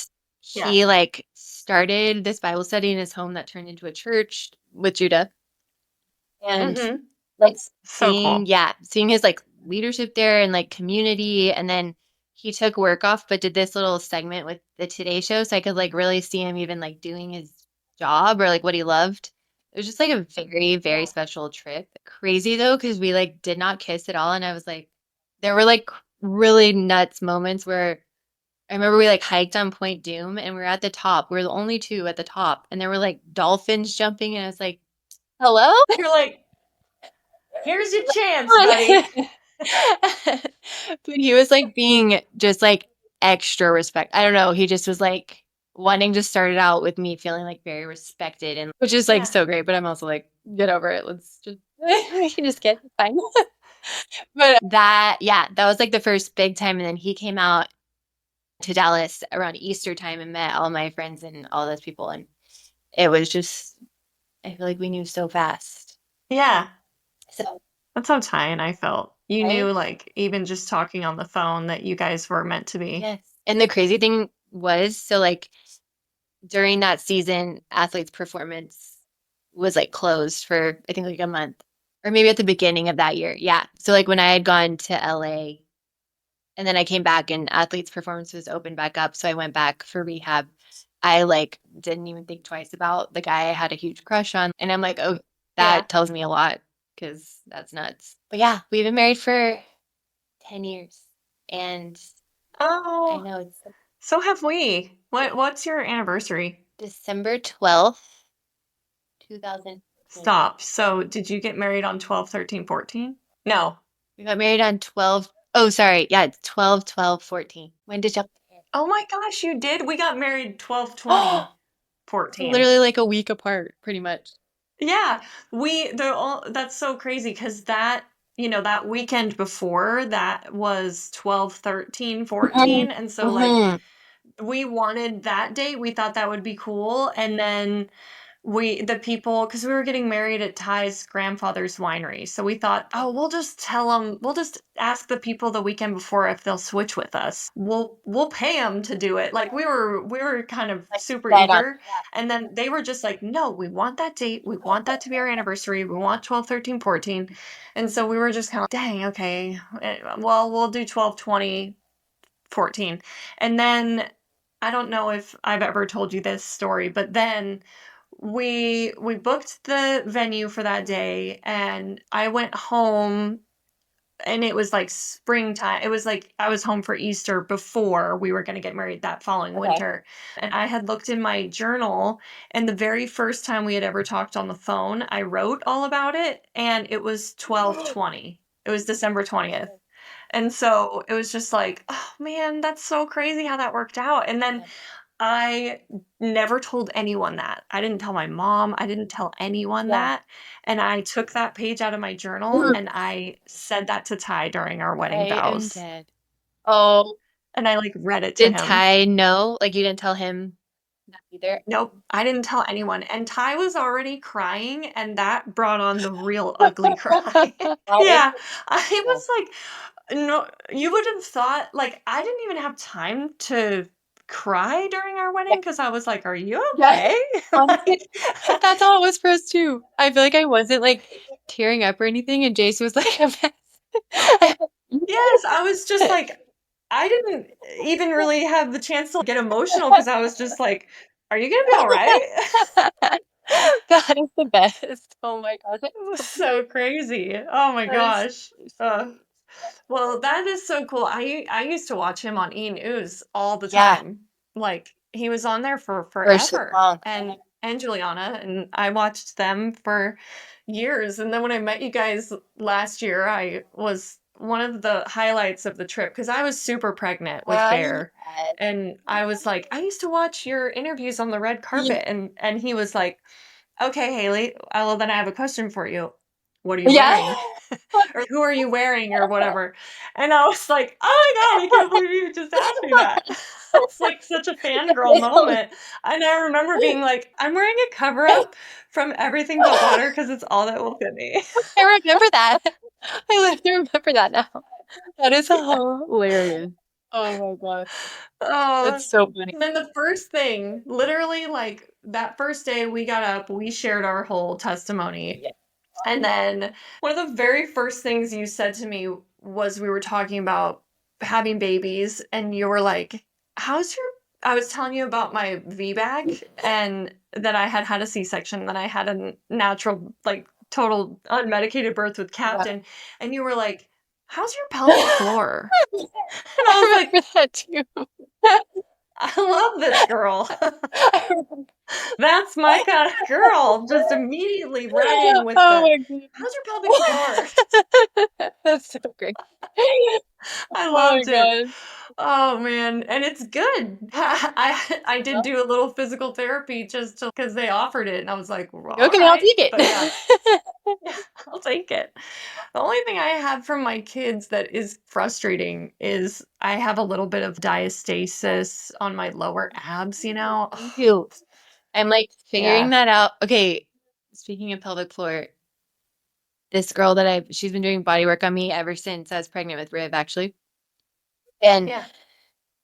Yeah. he like started this Bible study in his home that turned into a church with Judah. And Mhm. like So cool. seeing his like leadership there and like community. And then he took work off, but did this little segment with the Today Show, so I could like really see him even like doing his job or like what he loved. It was just like a very, very special trip. Crazy though, because we like did not kiss at all, and I was like, there were like really nuts moments where I remember we like hiked on Point Doom, and we were at the top. We were the only two at the top, and there were like dolphins jumping, and I was like, hello. You're like, here's your chance, buddy. But he was like being just like extra respect. I don't know. He just was like wanting to start it out with me feeling like very respected, and which is like Yeah. so great. But I'm also like, get over it. Let's just we can just get fine. But that, yeah, that was like the first big time. And then he came out to Dallas around Easter time and met all my friends and all those people. And it was just, I feel like we knew so fast. Yeah. So, That's how Ty and I felt. You right? knew, like, even just talking on the phone that you guys were meant to be. Yes. And the crazy thing was, so like during that season, athletes' performance was like closed for I think like a month or maybe at the beginning of that year. Yeah. So like when I had gone to LA and then I came back and athletes' performance was open back up. So I went back for rehab. I like didn't even think twice about the guy I had a huge crush on. And I'm like, oh, Yeah. that tells me a lot because that's nuts. But yeah, we've been married for 10 years. And I Oh, know it's so have we. What's your anniversary? December 12th, 2020. Stop. So, did you get married on 12, 13, 14? No. We got married on 12. Oh, sorry. Yeah, it's 12, 12, 14. When did y'all get married? Oh my gosh, you did. We got married 12, Oh, 20, 14. literally like a week apart, pretty much. Yeah, that's so crazy because that weekend before that was 12, 13, Mhm, 14. And so, like, mhm, we wanted that date. We thought that would be cool. And then the people, because we were getting married at Ty's grandfather's winery. So we thought, oh, we'll just ask the people the weekend before if they'll switch with us. We'll pay them to do it. Like we were kind of like super right on. eager. And then they were just like, no, we want that date. We want that to be our anniversary. We want 12, 13, 14. And so we were just kind of, dang, okay. Well, we'll do 12, 20, 14. And then I don't know if I've ever told you this story, but then we booked the venue for that day and I went home and it was like springtime. It was like I was home for Easter before we were going to get married that following Okay. winter. And I had looked in my journal and the very first time we had ever talked on the phone, I wrote all about it and it was 12/20. It was December 20th. And so it was just like, oh man, that's so crazy how that worked out. And then Yeah. I never told anyone that. I didn't tell my mom. I didn't tell anyone Yeah. that. And I took that page out of my journal Mhm. and I said that to Ty during our wedding I am vows. dead. Oh, And I like read it to did him. Ty know? Like you didn't tell him that either? Nope, I didn't tell anyone. And Ty was already crying, and that brought on the real ugly cry. That is Yeah, I cool. was like, no, you would have thought, like, I didn't even have time to cry during our Yeah. wedding because I was like, are you Yeah. okay? Honestly, that's how it was for us too. I feel like I wasn't like tearing up or anything, and Jace was like a mess. Yes, I was just like, I didn't even really have the chance to get emotional because I was just like, are you gonna be all right? That is the best. Oh my gosh. It was so crazy. Oh my That is gosh. Well, that is so cool. I used to watch him on E! News all the yeah, time. Like, he was on there for for so forever, long. and Juliana, and I watched them for years, and then when I met you guys last year, I was one of the highlights of the trip because I was super pregnant with Bear, Yes. and I was like, "I used to watch your interviews on the red Yeah. carpet," and he was like, "Okay, Haley, well, then I have a question for you. What are you Yeah. wearing?" Or who are you wearing or whatever. And I was like, oh my God, I can't believe you just asked me that. It's like such a fangirl moment. And I remember being like, I'm wearing a cover up from Everything But Water because it's all that will fit me. I remember that. I literally remember that now. That is hilarious. Oh my god. Oh, That's so funny. and then the first thing, literally, like that first day we got up, we shared our whole testimony. Yeah. And then one of the very first things you said to me was we were talking about having babies, and you were like, "How's your?" I was telling you about my VBAC and that I had had a C-section, that I had a natural, like total unmedicated birth with Yeah. Captain, and you were like, "How's your pelvic floor?" And I was I like, remember that too. "I love this girl." I remember- That's my kind of girl. Just immediately right in with Oh the, my goodness. "How's your pelvic floor?" That's so great. I Oh my loved it. god. Oh man, and it's good. I did do a little physical therapy just because they offered it, and I was like, "Well, Like, all okay, I'll right," take but yeah, it. yeah, I'll take it. The only thing I have from my kids that is frustrating is I have a little bit of diastasis on my lower abs, you know? Me too. I'm like figuring Yeah, that out. Okay, speaking of pelvic floor, this girl that she's been doing body work on me ever since I was pregnant with Riv, actually. And yeah,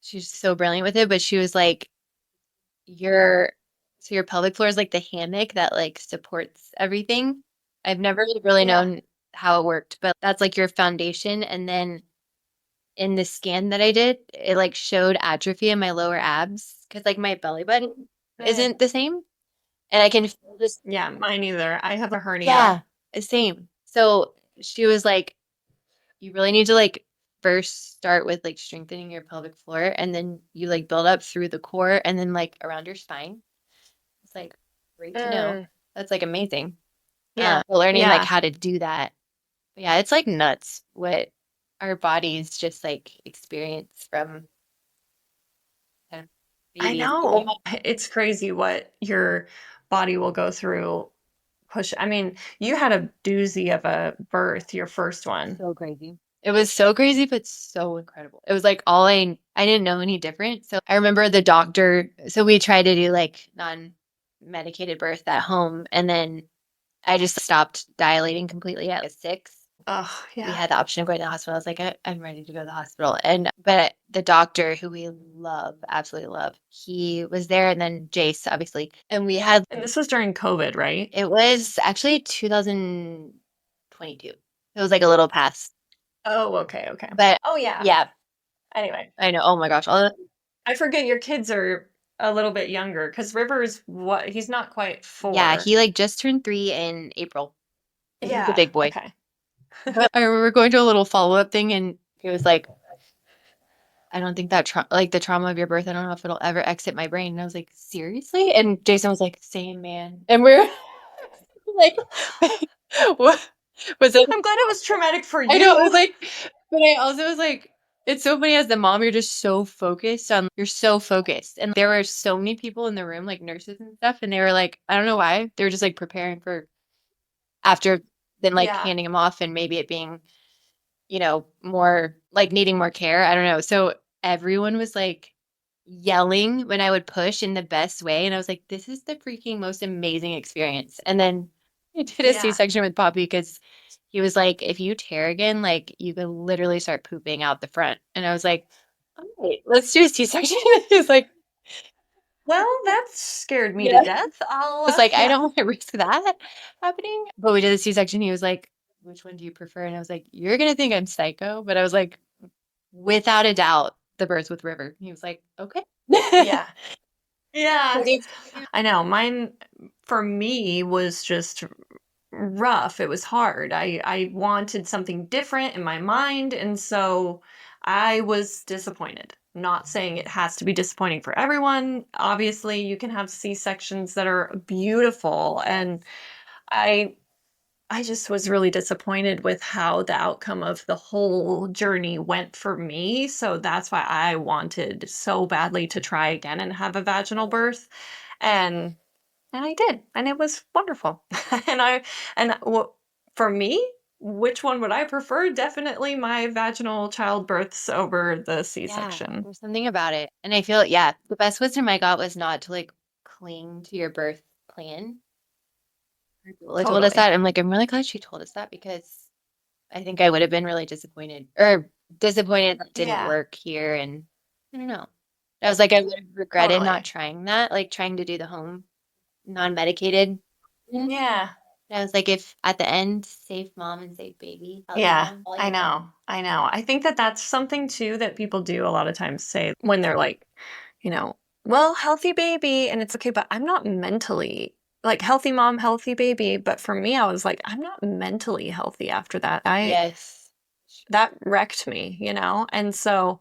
she's so brilliant with it, but she was like, your so your pelvic floor is like the hammock that like supports everything. I've never really yeah. known how it worked, but that's like your foundation. And then in the scan that I did, it like showed atrophy in my lower abs because like my belly button Mm. isn't the same. And I can feel this. Yeah, mine either. I have a hernia. Yeah, same. So she was like, you really need to like first start with like strengthening your pelvic floor and then you like build up through the core and then like around your spine. It's like great to know. Mm. That's like amazing. Yeah, But learning like yeah. how to do that. But yeah, it's like nuts what our bodies just like experience from kind of I babies. know. It's crazy what your body will go through. I mean, you had a doozy of a birth, your first one. So crazy. It was so crazy, but so incredible. It was like I didn't know any different. So I remember the doctor. So we tried to do like non-medicated birth at home, and then I just stopped dilating completely at like 6. Oh, We yeah. had the option of going to the hospital. I was like, I'm ready to go to the hospital. And but the doctor who we love, absolutely love, he was there, and then Jace, obviously. And we had And this was during COVID, right? it was actually 2022. It was like a little past. Oh, okay, okay. But Oh, yeah. yeah, Anyway, I know. Oh my gosh. I forget your kids are a little bit younger because River's what? He's not quite Yeah, 4. he like just turned 3 in April. He's a Yeah, big boy. okay. But I remember going to a little follow-up thing and he was like, I don't think that like the trauma of your birth, I don't know if it'll ever exit my brain. And I was like, seriously? And Jason was like, same man. And we're like, what was it? I'm glad it was traumatic for I know it was you. like, but I also was like, it's so funny as the mom, you're so focused. And there were so many people in the room, like nurses and stuff, and they were like, I don't know why, they were just like preparing for after then like Yeah, handing him off and maybe it being, more like needing more care. I don't know. So everyone was like yelling when I would push in the best way. And I was like, this is the freaking most amazing experience. And then I did a yeah. C-section with Poppy because he was like, if you tear again, like you could literally start pooping out the front. And I was like, all right, let's do a C-section. He's like, Well, that scared me to yeah. death. Was like, I Yeah. don't want to risk that happening. But we did the C-section. He was like, which one do you prefer? And I was like, you're gonna think I'm psycho, but I was like, without a doubt, the birth with River. He was like, okay. Yeah. Yeah. Because I know. Mine, for me, was just rough. It was hard. I wanted something different in my mind, and so I was disappointed. Not saying it has to be disappointing for everyone. Obviously, you can have C-sections that are beautiful, and I I just was really disappointed with how the outcome of the whole journey went for me. So that's why I wanted so badly to try again and have a vaginal birth. And I did, and it was wonderful. and I and what for me, which one would I prefer? Definitely my vaginal childbirths over the yeah, C-section. there's something about it. And I feel, yeah, the best wisdom I got was not to like cling to your birth plan. People told us Totally. that. I'm like, I'm really glad she told us that because I think I would have been really disappointed that didn't Yeah. work here. And I don't know. I was like, I would have regretted not Totally. trying that, like trying to do the home non-medicated. Yeah. Yeah. And I was like, if at the end, safe mom and safe baby, healthy Yeah, mom, all I you want. know. I know. I think that that's something too that people do a lot of times say when they're like, you know, well, healthy baby. And it's okay, but I'm not mentally like healthy mom, healthy baby. But for me, I was like, I'm not mentally healthy after that. Yes. That wrecked me, you know? And so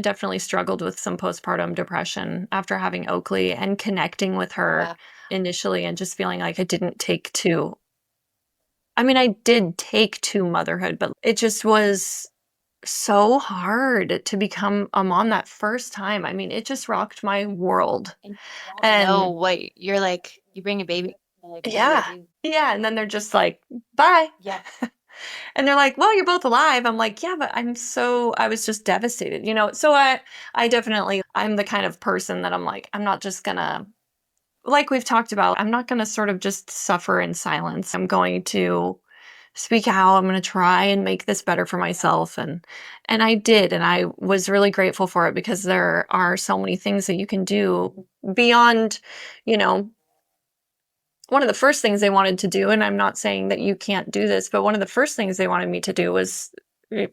definitely struggled with some postpartum depression after having Oakley and connecting with Oh, her wow. initially and just feeling like I didn't take to I mean, I did take to motherhood, but it just was so hard to become a mom that first time. I mean, it just rocked my world. And you don't know And what you're like, you bring a baby, you're like, what do I yeah. do? Yeah, and then they're just like, "Bye." Yeah. And they're like, "Well, you're both alive." I'm like, "Yeah, but I was just devastated." You know? So I definitely I'm the kind of person that I'm like, I'm not just gonna like we've talked about, I'm not gonna sort of just suffer in silence. I'm going to speak out. I'm going to try and make this better for myself and I did and I was really grateful for it because there are so many things that you can do beyond, you know, one of the first things they wanted to do and I'm not saying that you can't do this, but one of the first things they wanted me to do was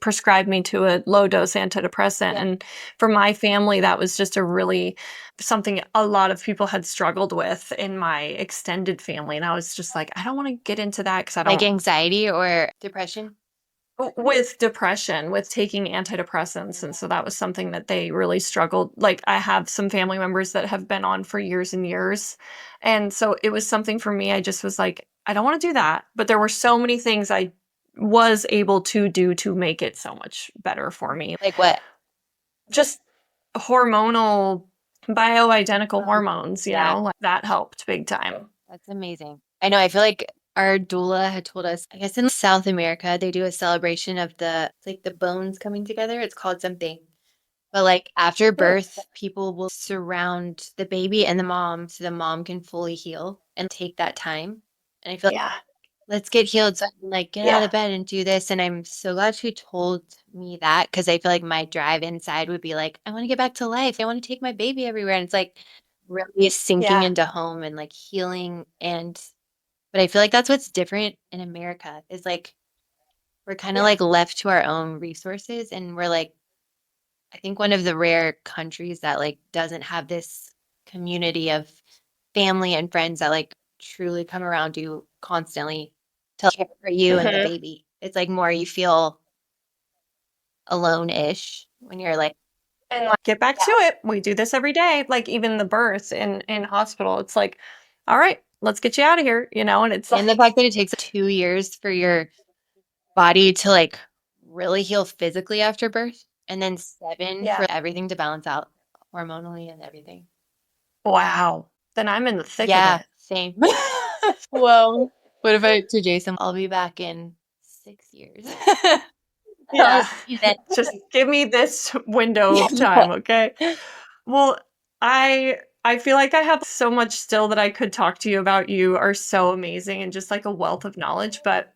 prescribe me to a low dose antidepressant Yeah. and for my family that was just a really something a lot of people had struggled with in my extended family and I was just like I don't want to get into that cuz I Like don't anxiety or depression. with depression, with taking antidepressants, and so that was something that they really struggled like, I have some family members that have been on for years and years, and so it was something for me, I just was like, "I don't wanna do that," but there were so many things I was able to do to make it so much better for me. Like what? Just hormonal bioidentical hormones, you Yeah. know, like, that helped big time. That's amazing. I know, I feel like our doula had told us, I guess in South America, they do a celebration of it's like the bones coming together. It's called something. But like after Mm, birth, people will surround the baby and the mom so the mom can fully heal and take that time. And I feel yeah, let's get healed so I can like get out yeah, of bed and do this. And I'm so glad she told me that because I feel like my drive inside would be like, I want to get back to life. I want to take my baby everywhere. And it's like really sinking yeah, into home and like healing. But I feel like that's what's different in America is like we're kind of yeah, like left to our own resources. And we're like, I think one of the rare countries that like doesn't have this community of family and friends that like truly come around you constantly to care for you and the mhm. baby. It's like more you feel alone-ish when you're like, And, like, get back to yeah. it. We do this every day. Like, even the birth in hospital, it's like, "All right, let's get you out of here," you know, and it's And the like fact that it takes 2 years for your body to like really heal physically after birth, and then 7 for yeah. everything to balance out hormonally and everything. Wow. Then I'm in the thick of Yeah, it. same. Well, what if I to Jason, I'll be back in 6 years. I'll Yeah. see you then. Just give me this window of time, okay? Yeah. Well, I feel like I have so much still that I could talk to you about. You are so amazing and just like a wealth of knowledge, but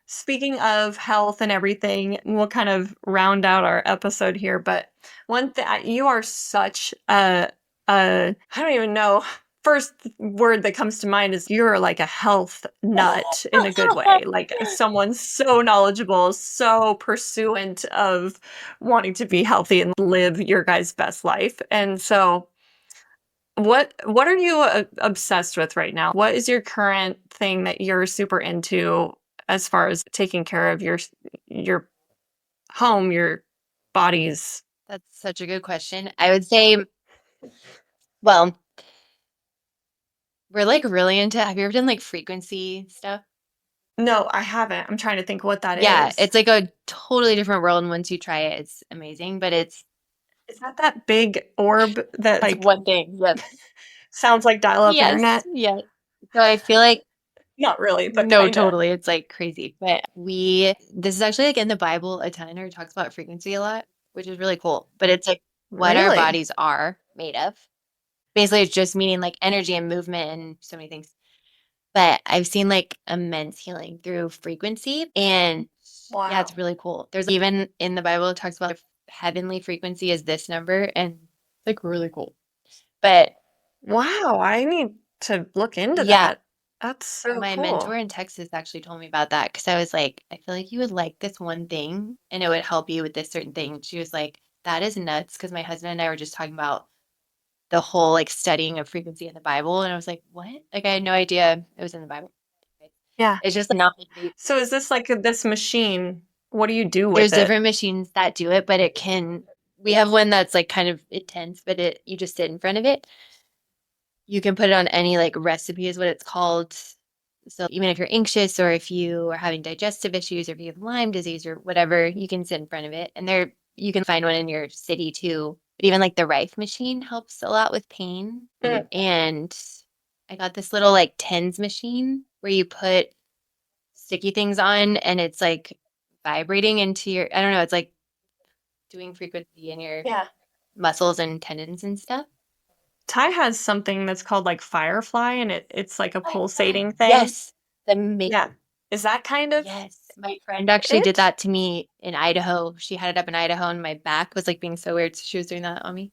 speaking of health and everything, we'll kind of round out our episode here, but one thing you are such a I don't even know. First word that comes to mind is you're like a health nut in a good way. Like someone so knowledgeable, so pursuant of wanting to be healthy and live your guys' best life. And so what are you obsessed with right now? What is your current thing that you're super into as far as taking care of your home, your bodies? That's such a good question. I would say, well, we're like really into have you ever done like frequency stuff? No, I haven't. I'm trying to think what that Yeah, is. it's like a totally different world, and once you try it, it's amazing, but Is that that big orb that it's like one thing. Yes. sounds like dial-up Yes, internet? yes. So I feel like Not really, but no, kinda. totally. It's like crazy. But this is actually like in the Bible a ton, or it talks about frequency a lot, which is really cool. But it's like what our Really? bodies are made of. Basically, it's just meaning like energy and movement and so many things. But I've seen like immense healing through frequency. And yeah, it's Wow. really cool. There's even in the Bible, it talks about if heavenly frequency is this number, and it's like really cool. But Wow, I need to look into yeah, that. That's so My cool. mentor in Texas actually told me about that because I was like, "I feel like you would like this one thing, and it would help you with this certain thing." She was like, "That is nuts," because my husband and I were just talking about the whole, like, studying of frequency in the Bible, and I was like, "What?" Like, I had no idea it was in the Bible. Yeah. It's just, like, not my favorite. So is this like this machine? What do you do There's with it? different machines that do it, but it can we have one that's, like, kind of intense, but it you just sit in front of it. You can put it on any, like, recipe is what it's called. So even if you're anxious or if you are having digestive issues or if you have Lyme disease or whatever, you can sit in front of it. And there you can find one in your city too. But even like the Rife machine helps a lot with pain. And I got this little like TENS machine where you put sticky things on and it's like vibrating into your I don't know, it's like doing frequency in your Yeah. muscles and tendons and stuff. Ty has something that's called like Firefly, and it's like a pulsating thing. Yes. The ma- Yeah. Is that kind of Yes, my friend actually did it? that to me in Idaho. She had it up in Idaho, and my back was, like, being so weird, so she was doing that on me.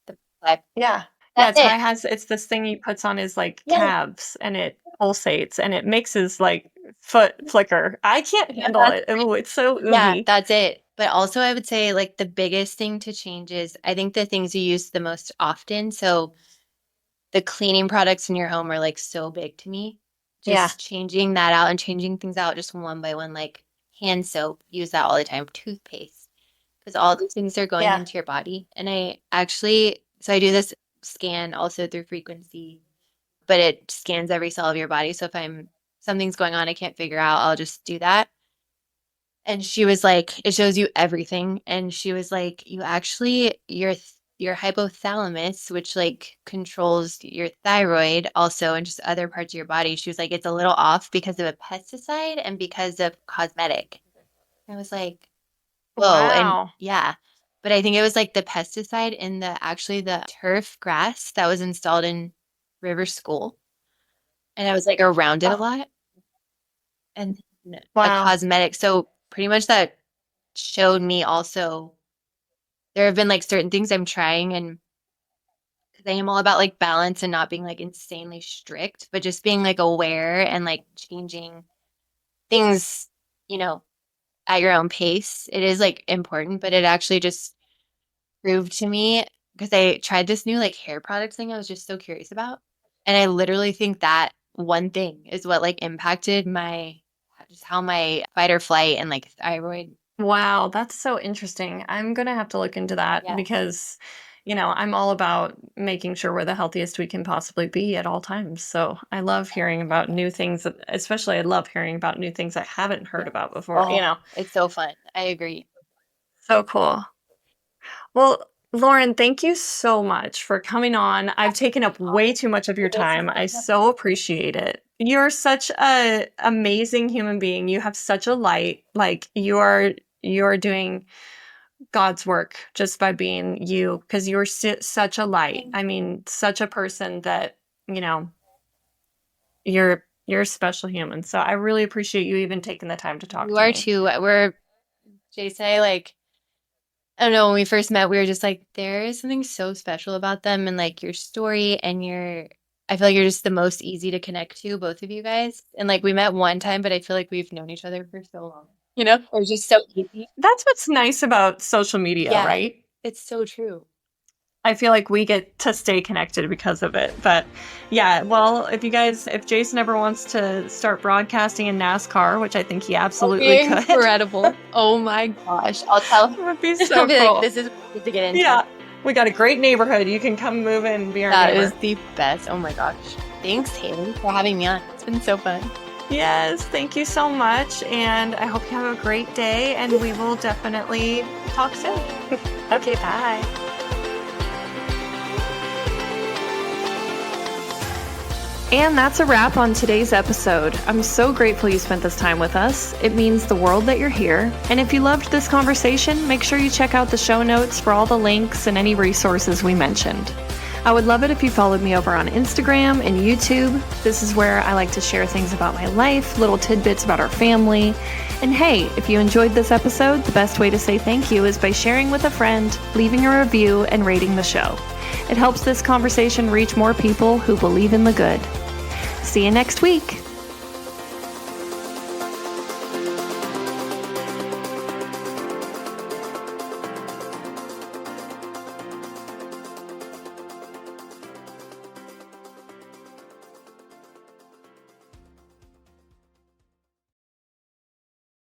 The but Yeah. Yeah, that's it. Ty has it's this thing he puts on his like Yes, calves and it pulsates and it makes his like foot flicker. I can't handle that's it. Oh, it's so yeah, oogie. that's it. But also, I would say, like, the biggest thing to change is I think the things you use the most often, so the cleaning products in your home are, like, so big to me. Yeah. Just changing that out and changing things out just one by one, like hand soap, use that all the time, toothpaste. 'Cause all these things are going Yeah. into your body, and I actually so I do this scan also through frequency, but it scans every cell of your body, so if something's going on I can't figure out, I'll just do that, and she was like, "It shows you everything," and she was like, "You actually your hypothalamus, which, like, controls your thyroid also and just other parts of your body," she was like, "It's a little off because of a pesticide and because of cosmetic." I was like, whoa, and Wow. yeah, but I think it was, like, the pesticide in the turf grass that was installed in River School, and I was, like, around it a Oh, lot, and then a wow. cosmetic so pretty much that showed me also there have been, like, certain things I'm trying and 'cause I am all about, like, balance and not being, like, insanely strict, but just being, like, aware and, like, changing things, you know, at your own pace. It is, like, important, but it actually just proved to me because I tried this new, like, hair product thing I was just so curious about, and I literally think that one thing is what, like, impacted my just how my fight or flight and, like, thyroid. Wow, that's so interesting. I'm gonna have to look into that Yes. because, I'm all about making sure we're the healthiest we can possibly be at all times. So I love hearing about new things, especially I love hearing about new things I haven't heard Yes. about before. Oh, it's so fun. I agree. So cool. Well, Lauren, thank you so much for coming on. I've taken up way too much of your This is time. I so appreciate it. You're such a amazing human being. You have such a light. Like you're doing God's work just by being you because you're such a light. I mean, such a person that, you know, you're a special human. So I really appreciate you even taking the time to talk you to are me. too. We're Jason and I, like I don't know, when we first met, we were just like, there is something so special about them and like your story and your I feel like you're just the most easy to connect to, both of you guys. And like we met one time, but I feel like we've known each other for so long. You know? It was just so easy. That's what's nice about social media, Yeah. right? It's so true. I feel like we get to stay connected because of it. But yeah, well, if Jason ever wants to start broadcasting in NASCAR, which I think he That'd absolutely be could, incredible. Oh my gosh. I'll tell it would be I'll so be like, cool. this is what we need to get into. Yeah, we got a great neighborhood. You can come move in and be our That is neighbor. the best. Oh my gosh. Thanks, Haley, for having me on. It's been so fun. Yes, thank you so much. And I hope you have a great day, and we will definitely talk soon. Okay, bye. And that's a wrap on today's episode. I'm so grateful you spent this time with us. It means the world that you're here. And if you loved this conversation, make sure you check out the show notes for all the links and any resources we mentioned. I would love it if you followed me over on Instagram and YouTube. This is where I like to share things about my life, little tidbits about our family. And hey, if you enjoyed this episode, the best way to say thank you is by sharing with a friend, leaving a review, and rating the show. It helps this conversation reach more people who believe in the good. See you next week.